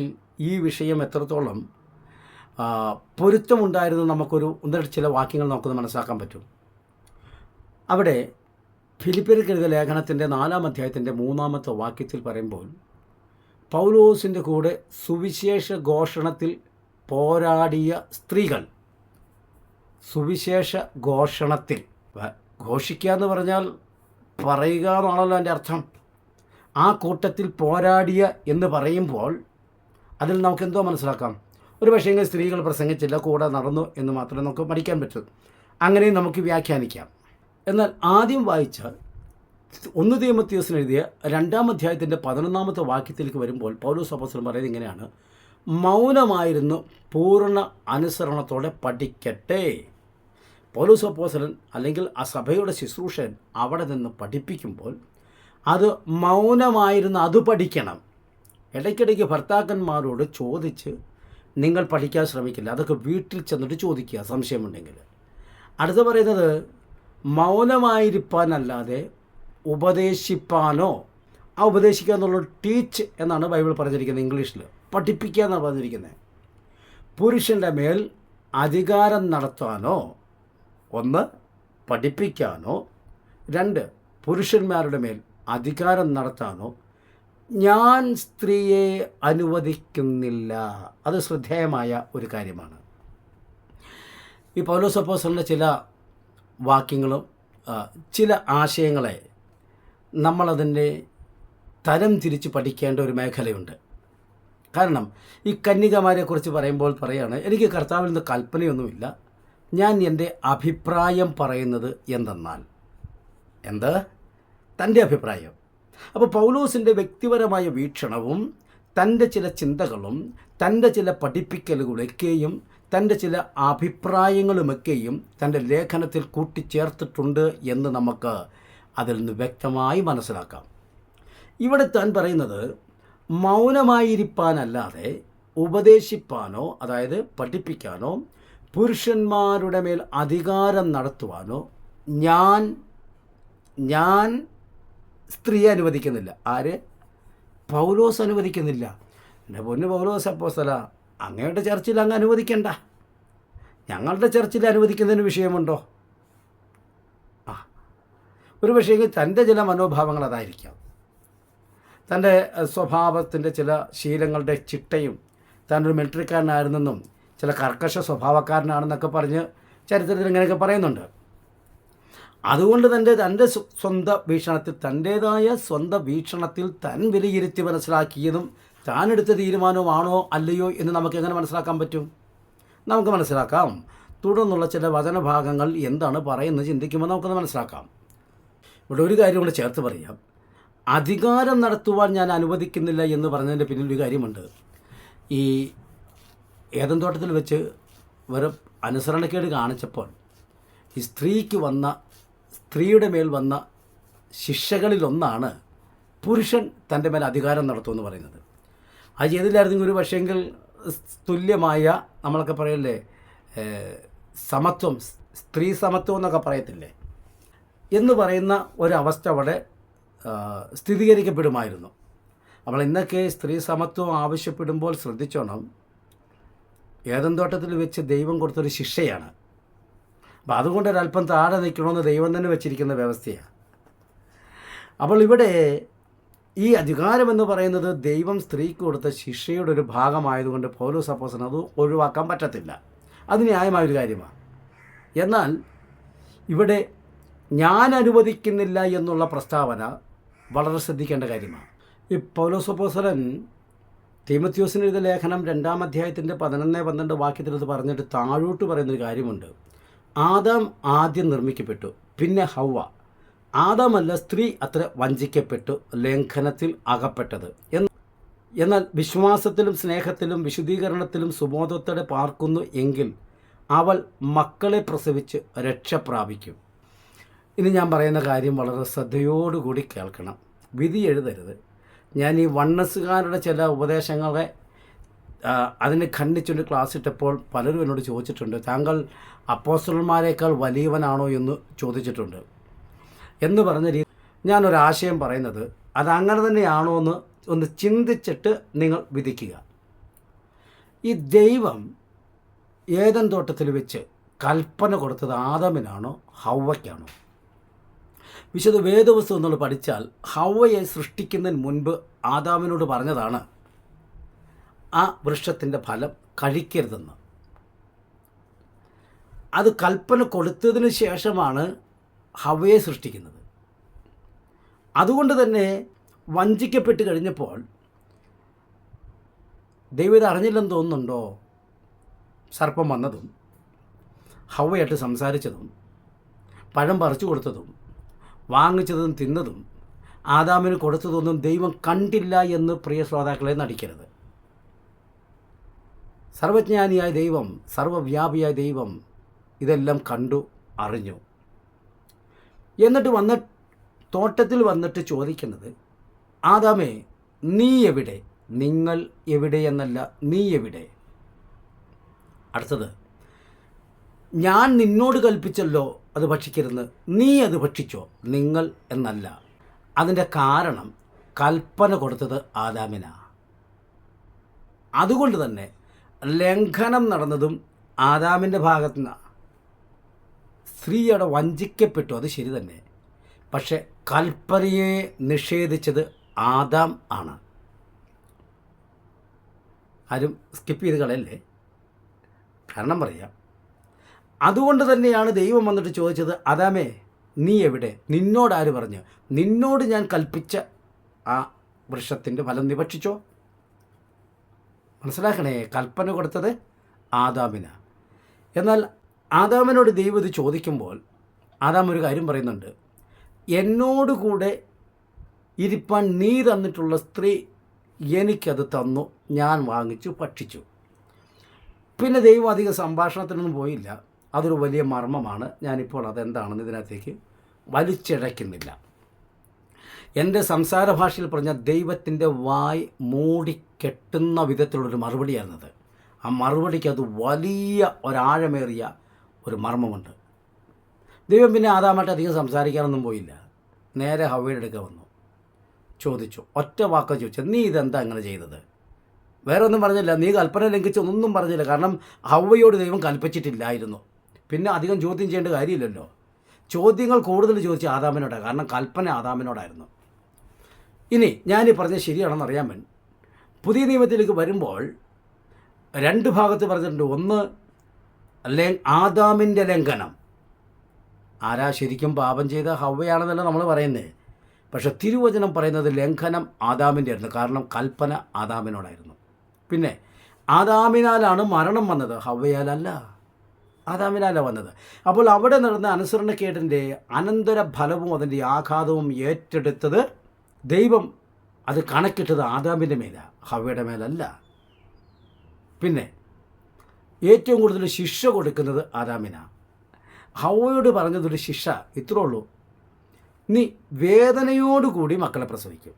ഈ വിഷയം എത്രത്തോളം പൊരുത്തമുണ്ടായിരുന്നു നമുക്കൊരു ചില വാക്യങ്ങൾ നമുക്കൊന്ന് മനസ്സിലാക്കാൻ പറ്റും. അവിടെ ഫിലിപ്പിയർക്ക് എഴുതിയ ലേഖനത്തിൻ്റെ 4-ാം അധ്യായത്തിൻ്റെ 3-ാമത്തെ വാക്യത്തിൽ പറയുമ്പോൾ, പൗലോസിൻ്റെ കൂടെ സുവിശേഷ ഘോഷണത്തിൽ പോരാടിയ സ്ത്രീകൾ, സുവിശേഷ ഘോഷണത്തിൽ, ഘോഷിക്കുക എന്ന് പറഞ്ഞാൽ പറയുക എന്നാണല്ലോ എൻ്റെ അർത്ഥം. ആ കൂട്ടത്തിൽ പോരാടിയ എന്ന് പറയുമ്പോൾ അതിൽ നമുക്കെന്തോ മനസ്സിലാക്കാം? ഒരു പക്ഷേ സ്ത്രീകൾ പ്രസംഗിച്ചില്ല, കൂടെ നടന്നു എന്ന് മാത്രമേ നമുക്ക് പഠിക്കാൻ പറ്റൂ. അങ്ങനെയും നമുക്ക് വ്യാഖ്യാനിക്കാം. എന്നാൽ ആദ്യം വായിച്ച 1 തീമോഥെയോസിന് എഴുതിയ 2-ാം അധ്യായത്തിൻ്റെ 11-ാമത്തെ വാക്യത്തിലേക്ക് വരുമ്പോൾ പൗലോസ് അപ്പോസ്തലൻ പറയുന്നത് ഇങ്ങനെയാണ്: മൗനമായിരുന്നു പൂർണ്ണ അനുസരണത്തോടെ പഠിക്കട്ടെ. പൗലോസ് അപ്പോസ്തലൻ അല്ലെങ്കിൽ ആ സഭയുടെ ശുശ്രൂഷൻ അവിടെ നിന്ന് പഠിപ്പിക്കുമ്പോൾ അത് മൗനമായിരുന്നു, അത് പഠിക്കണം. ഇടയ്ക്കിടയ്ക്ക് ഭർത്താക്കന്മാരോട് ചോദിച്ച് നിങ്ങൾ പഠിക്കാൻ ശ്രമിക്കില്ല, അതൊക്കെ വീട്ടിൽ ചെന്നിട്ട് ചോദിക്കുക സംശയമുണ്ടെങ്കിൽ. അടുത്ത പറയുന്നത് മൗനമായിരിക്കാനല്ലാതെ ഉപദേശിപ്പാനോ, ആ ഉപദേശിക്കുക എന്നുള്ളത് ടീച്ച് എന്നാണ് ബൈബിൾ പറഞ്ഞിരിക്കുന്നത്, ഇംഗ്ലീഷിൽ പഠിപ്പിക്കുക എന്നാണ് പറഞ്ഞിരിക്കുന്നത്. പുരുഷൻ്റെ മേൽ അധികാരം നടത്താനോ, 1 പഠിപ്പിക്കാനോ, 2 പുരുഷന്മാരുടെ മേൽ അധികാരം നടത്താനോ ഞാൻ സ്ത്രീയെ അനുവദിക്കുന്നില്ല. അത് ശ്രദ്ധേയമായ ഒരു കാര്യമാണ്. ഈ പൗലോസ് അപ്പോസ്തലൻ്റെ ചില വാക്യങ്ങളും ചില ആശയങ്ങളെ നമ്മളതിൻ്റെ തരം തിരിച്ച് പഠിക്കേണ്ട ഒരു മേഖലയുണ്ട്. കാരണം ഈ കന്യകമാരെക്കുറിച്ച് പറയുമ്പോൾ പറയാണ്, എനിക്ക് കർത്താവിൽ നിന്ന് കൽപ്പനയൊന്നുമില്ല, ഞാൻ എൻ്റെ അഭിപ്രായം പറയുന്നത് എന്തെന്നാൽ. തൻ്റെ അഭിപ്രായം. അപ്പോൾ പൗലോസിൻ്റെ വ്യക്തിപരമായ വീക്ഷണവും തൻ്റെ ചില ചിന്തകളും തൻ്റെ ചില പഠിപ്പിക്കലുകളൊക്കെയും തൻ്റെ ചില അഭിപ്രായങ്ങളുമൊക്കെയും തൻ്റെ ലേഖനത്തിൽ കൂട്ടിച്ചേർത്തിട്ടുണ്ട് എന്ന് നമുക്ക് അതിൽ നിന്ന് വ്യക്തമായി മനസ്സിലാക്കാം. ഇവിടെ താൻ പറയുന്നത് മൗനമായിരിക്കാനല്ലാതെ ഉപദേശിപ്പാനോ, അതായത് പഠിപ്പിക്കാനോ, പുരുഷന്മാരുടെ മേൽ അധികാരം നടത്തുവാനോ ഞാൻ സ്ത്രീയെ അനുവദിക്കുന്നില്ല. ആര്? പൗലോസ് അനുവദിക്കുന്നില്ല. എൻ്റെ പൊന്നു പൗലോസ് അപ്പോസ്തല, അങ്ങയുടെ ചർച്ചിൽ അങ്ങ് അനുവദിക്കണ്ട, ഞങ്ങളുടെ ചർച്ചിൽ അനുവദിക്കുന്നതിന് വിഷയമുണ്ടോ? ഒരു പക്ഷേ തൻ്റെ ചില മനോഭാവങ്ങൾ അതായിരിക്കാം. തൻ്റെ സ്വഭാവത്തിൻ്റെ ചില ശീലങ്ങളുടെ ചിട്ടയും താനൊരു മിലിറ്ററിക്കാരനായിരുന്നെന്നും ചില കർക്കശ സ്വഭാവക്കാരനാണെന്നൊക്കെ പറഞ്ഞ് ചരിത്രത്തിൽ ഇങ്ങനെയൊക്കെ പറയുന്നുണ്ട്. അതുകൊണ്ട് തൻ്റെ സ്വന്തം വീക്ഷണത്തിൽ, തൻ്റേതായ സ്വന്തം വീക്ഷണത്തിൽ താൻ വിലയിരുത്തി മനസ്സിലാക്കിയതും താൻ എടുത്ത തീരുമാനവുമാണോ അല്ലയോ എന്ന് നമുക്ക് എങ്ങനെ മനസ്സിലാക്കാൻ പറ്റും? നമുക്ക് മനസ്സിലാക്കാം. തുടർന്നുള്ള ചില വചനഭാഗങ്ങൾ എന്താണ് പറയുന്നത് ചിന്തിക്കുമ്പോൾ നമുക്കത് മനസ്സിലാക്കാം. ഇവിടെ ഒരു കാര്യം കൂടെ ചേർത്ത് പറയാം. അധികാരം നടത്തുവാൻ ഞാൻ അനുവദിക്കുന്നില്ല എന്ന് പറഞ്ഞതിൻ്റെ പിന്നിൽ ഒരു കാര്യമുണ്ട്. ഈ ഏദൻ തോട്ടത്തിൽ വെച്ച് വെറും അനുസരണക്കേട് കാണിച്ചപ്പോൾ ഈ സ്ത്രീയുടെ മേൽ വന്ന ശിക്ഷകളിലൊന്നാണ് പുരുഷൻ തൻ്റെ മേൽ അധികാരം നടത്തുമെന്ന് പറയുന്നത്. അത് ചെയ്തില്ലായിരുന്നെങ്കിൽ ഒരു പക്ഷേങ്കിൽ തുല്യമായ, നമ്മളൊക്കെ പറയല്ലേ, സമത്വം, സ്ത്രീ സമത്വം എന്നൊക്കെ പറയത്തില്ലേ, എന്ന് പറയുന്ന ഒരവസ്ഥ അവിടെ സ്ഥിരീകരിക്കപ്പെടുമായിരുന്നു. നമ്മൾ ഇന്നൊക്കെ സ്ത്രീ സമത്വം ആവശ്യപ്പെടുമ്പോൾ ശ്രദ്ധിച്ചോണം, ഏദൻ തോട്ടത്തിൽ വെച്ച് ദൈവം കൊടുത്തൊരു ശിക്ഷയാണ്. അപ്പോൾ അതുകൊണ്ട് ഒരല്പം താഴെ നിൽക്കണമെന്ന് ദൈവം തന്നെ വെച്ചിരിക്കുന്ന വ്യവസ്ഥയാണ്. അപ്പോൾ ഇവിടെ ഈ അധികാരമെന്ന് പറയുന്നത് ദൈവം സ്ത്രീക്ക് കൊടുത്ത ശിക്ഷയുടെ ഒരു ഭാഗമായതുകൊണ്ട് പൗലോസ് അപ്പോസ്തലൻ അത് ഒഴിവാക്കാൻ പറ്റത്തില്ല. അത് ന്യായമായൊരു കാര്യമാണ്. എന്നാൽ ഇവിടെ ഞാൻ അനുവദിക്കുന്നില്ല എന്നുള്ള പ്രസ്താവന വളരെ ശ്രദ്ധിക്കേണ്ട കാര്യമാണ്. ഈ പൗലോസ് അപ്പോസ്തലൻ തീമോഥെയോസിന് എഴുതിയ ലേഖനം 2-ാം അധ്യായത്തിൻ്റെ 11-12 വാക്യത്തിൽ ഇത് പറഞ്ഞിട്ട് താഴോട്ട് പറയുന്നൊരു കാര്യമുണ്ട്. ആദാം ആദ്യം നിർമ്മിക്കപ്പെട്ടു, പിന്നെ ഹവ്വ. ആദാമല്ല, സ്ത്രീ അത്ര വഞ്ചിക്കപ്പെട്ടു, ലംഘനത്തിൽ അകപ്പെട്ടത്. എന്നാൽ വിശ്വാസത്തിലും സ്നേഹത്തിലും വിശുദ്ധീകരണത്തിലും സുബോധത്തോടെ പാർക്കുന്നു എങ്കിൽ അവൾ മക്കളെ പ്രസവിച്ച് രക്ഷ പ്രാപിക്കും. ഇനി ഞാൻ പറയുന്ന കാര്യം വളരെ ശ്രദ്ധയോടുകൂടി കേൾക്കണം. വിധി എഴുതരുത്. ഞാൻ ഈ വണ്ണസുകാരുടെ ചില ഉപദേശങ്ങളെ അതിനെ ഖണ്ഡിച്ചൊരു ക്ലാസ് ഇട്ടപ്പോൾ പലരും എന്നോട് ചോദിച്ചിട്ടുണ്ട്, താങ്കൾ അപ്പോസ്തലന്മാരെക്കാൾ വലിയവനാണോ എന്ന് ചോദിച്ചിട്ടുണ്ട്. എന്ന് പറഞ്ഞ രീതി ഞാനൊരാശയം പറയുന്നത് അതങ്ങനെ തന്നെയാണോ എന്ന് ഒന്ന് ചിന്തിച്ചിട്ട് നിങ്ങൾ വിധിക്കുക. ഈ ദൈവം ഏദൻ തോട്ടത്തിൽ വെച്ച് കൽപ്പന കൊടുത്തത് ആദാമിനാണോ ഹവ്വയ്ക്കാണോ? വിശുദ്ധ വേദപുസ്തകം നമ്മൾ പഠിച്ചാൽ ഹവ്വയെ സൃഷ്ടിക്കുന്നതിന് മുൻപ് ആദാമിനോട് പറഞ്ഞതാണ് ആ വൃക്ഷത്തിൻ്റെ ഫലം കഴിക്കരുതെന്ന്. അത് കൽപ്പന കൊടുത്തതിന് ശേഷമാണ് ഹവ്വയെ സൃഷ്ടിക്കുന്നത്. അതുകൊണ്ട് തന്നെ വഞ്ചിക്കപ്പെട്ട് കഴിഞ്ഞപ്പോൾ ദൈവം ഇത് അറിഞ്ഞില്ലെന്ന് തോന്നുന്നുണ്ടോ? സർപ്പം വന്നതും ഹവ്വയായിട്ട് സംസാരിച്ചതും പഴം പറിച്ചു കൊടുത്തതും വാങ്ങിച്ചതും തിന്നതും ആദാമിന് കൊടുത്തതൊന്നും ദൈവം കണ്ടില്ല എന്ന് പ്രിയ ശ്രോതാക്കളെ നടിക്കരുത്. സർവജ്ഞാനിയായ ദൈവം, സർവവ്യാപിയായ ദൈവം ഇതെല്ലാം കണ്ടു അറിഞ്ഞു. എന്നിട്ട് തോട്ടത്തിൽ വന്നിട്ട് ചോദിക്കുന്നത്, ആദാമേ നീ എവിടെ? നിങ്ങൾ എവിടെ എന്നല്ല, നീ എവിടെ? അടുത്തത്, ഞാൻ നിന്നോട് കൽപ്പിച്ചല്ലോ അത് ഭക്ഷിക്കരുത്, നീ അത് ഭക്ഷിച്ചോ? നിങ്ങൾ എന്നല്ല. അതിൻ്റെ കാരണം കൽപ്പന കൊടുത്തത് ആദാമിനാ. അതുകൊണ്ട് തന്നെ ലംഘനം നടന്നതും ആദാമിൻ്റെ ഭാഗത്തു നിന്നാണ്. സ്ത്രീയോടെ വഞ്ചിക്കപ്പെട്ടു, അത് ശരി തന്നെ. പക്ഷെ കൽപ്പനയെ നിഷേധിച്ചത് ആദാം ആണ്. ആരും സ്കിപ്പ് ചെയ്ത് കളയല്ലേ, കാരണം പറയാം. അതുകൊണ്ട് തന്നെയാണ് ദൈവം വന്നിട്ട് ചോദിച്ചത്, ആദാമേ നീ എവിടെ? നിന്നോടാര് പറഞ്ഞു? നിന്നോട് ഞാൻ കൽപ്പിച്ച ആ വൃക്ഷത്തിൻ്റെ ഫലം നീ ഭക്ഷിച്ചോ? മനസ്സിലാക്കണേ, കൽപ്പന കൊടുത്തത് ആദാമിനാണ്. എന്നാൽ ആദാമിനോട് ദൈവം ഇത് ചോദിക്കുമ്പോൾ ആദാം ഒരു കാര്യം പറയുന്നുണ്ട്, എന്നോടുകൂടെ ഇരിപ്പാൻ നീ തന്നിട്ടുള്ള സ്ത്രീ എനിക്കത് തന്നു, ഞാൻ വാങ്ങിച്ചു ഭക്ഷിച്ചു. പിന്നെ ദൈവം അധികം സംഭാഷണത്തിനൊന്നും പോയില്ല. അതൊരു വലിയ മർമ്മമാണ്. ഞാനിപ്പോൾ അതെന്താണെന്ന് ഇതിനകത്തേക്ക് വലിച്ചിഴയ്ക്കുന്നില്ല. എൻ്റെ സംസാര ഭാഷയിൽ പറഞ്ഞ ദൈവത്തിൻ്റെ വായ് മൂടിക്കെട്ടുന്ന വിധത്തിലുള്ളൊരു മറുപടിയായിരുന്നത്. ആ മറുപടിക്ക് അത് വലിയ ഒരാഴമേറിയ ഒരു മർമ്മമുണ്ട്. ദൈവം പിന്നെ ആദാമായിട്ട് അധികം സംസാരിക്കാനൊന്നും പോയില്ല. നേരെ ഹവ്വയുടെ അടുക്ക വന്നു, ചോദിച്ചു. ഒറ്റ വാക്ക് ചോദിച്ചു, നീ ഇതെന്താ അങ്ങനെ ചെയ്തത്? വേറെ ഒന്നും പറഞ്ഞില്ല, നീ കൽപ്പന ലംഘിച്ചൊന്നും പറഞ്ഞില്ല. കാരണം ഹവ്വയോട് ദൈവം കൽപ്പിച്ചിട്ടില്ലായിരുന്നു. പിന്നെ അധികം ചോദ്യം ചെയ്യേണ്ട കാര്യമില്ലല്ലോ. ചോദ്യങ്ങൾ കൂടുതൽ ചോദിച്ച ആദാമിനോടാണ്, കാരണം കൽപ്പന ആദാമിനോടായിരുന്നു. ഇനി ഞാനീ പറഞ്ഞത് ശരിയാണെന്ന് അറിയാൻ വേണ്ടി പുതിയ നിയമത്തിലേക്ക് വരുമ്പോൾ 2 ഭാഗത്ത് പറഞ്ഞിട്ടുണ്ട്. ഒന്ന്, ആദാമിൻ്റെ ലംഘനം. ആരാ ശരിക്കും പാപം ചെയ്ത? ഹവ്വയാണെന്നല്ല നമ്മൾ പറയുന്നത്. പക്ഷേ തിരുവചനം പറയുന്നത് ലംഘനം ആദാമിൻ്റെ ആയിരുന്നു. കാരണം കൽപ്പന ആദാമിനോടായിരുന്നു. പിന്നെ ആദാമിനാലാണ് മരണം വന്നത്, ഹവ്വയാലല്ല. ആദാമിനാലാണ് വന്നത്. അപ്പോൾ അവിടെ നടന്ന അനുസരണക്കേടിൻ്റെ അനന്തര ഫലവും അതിൻ്റെ ആഘാതവും ഏറ്റെടുത്തത് ദൈവം. അത് കണക്കിട്ടത് ആദാമിൻ്റെ മേലാണ്, ഹവ്വയുടെ മേലല്ല. പിന്നെ ഏറ്റവും കൂടുതൽ ശിക്ഷ കൊടുക്കുന്നത് ആദാമിനാണ്. ഹവ്വയോട് പറഞ്ഞതൊരു ശിക്ഷ ഇത്രേ ഉള്ളൂ: നീ വേദനയോടുകൂടി മക്കളെ പ്രസവിക്കും.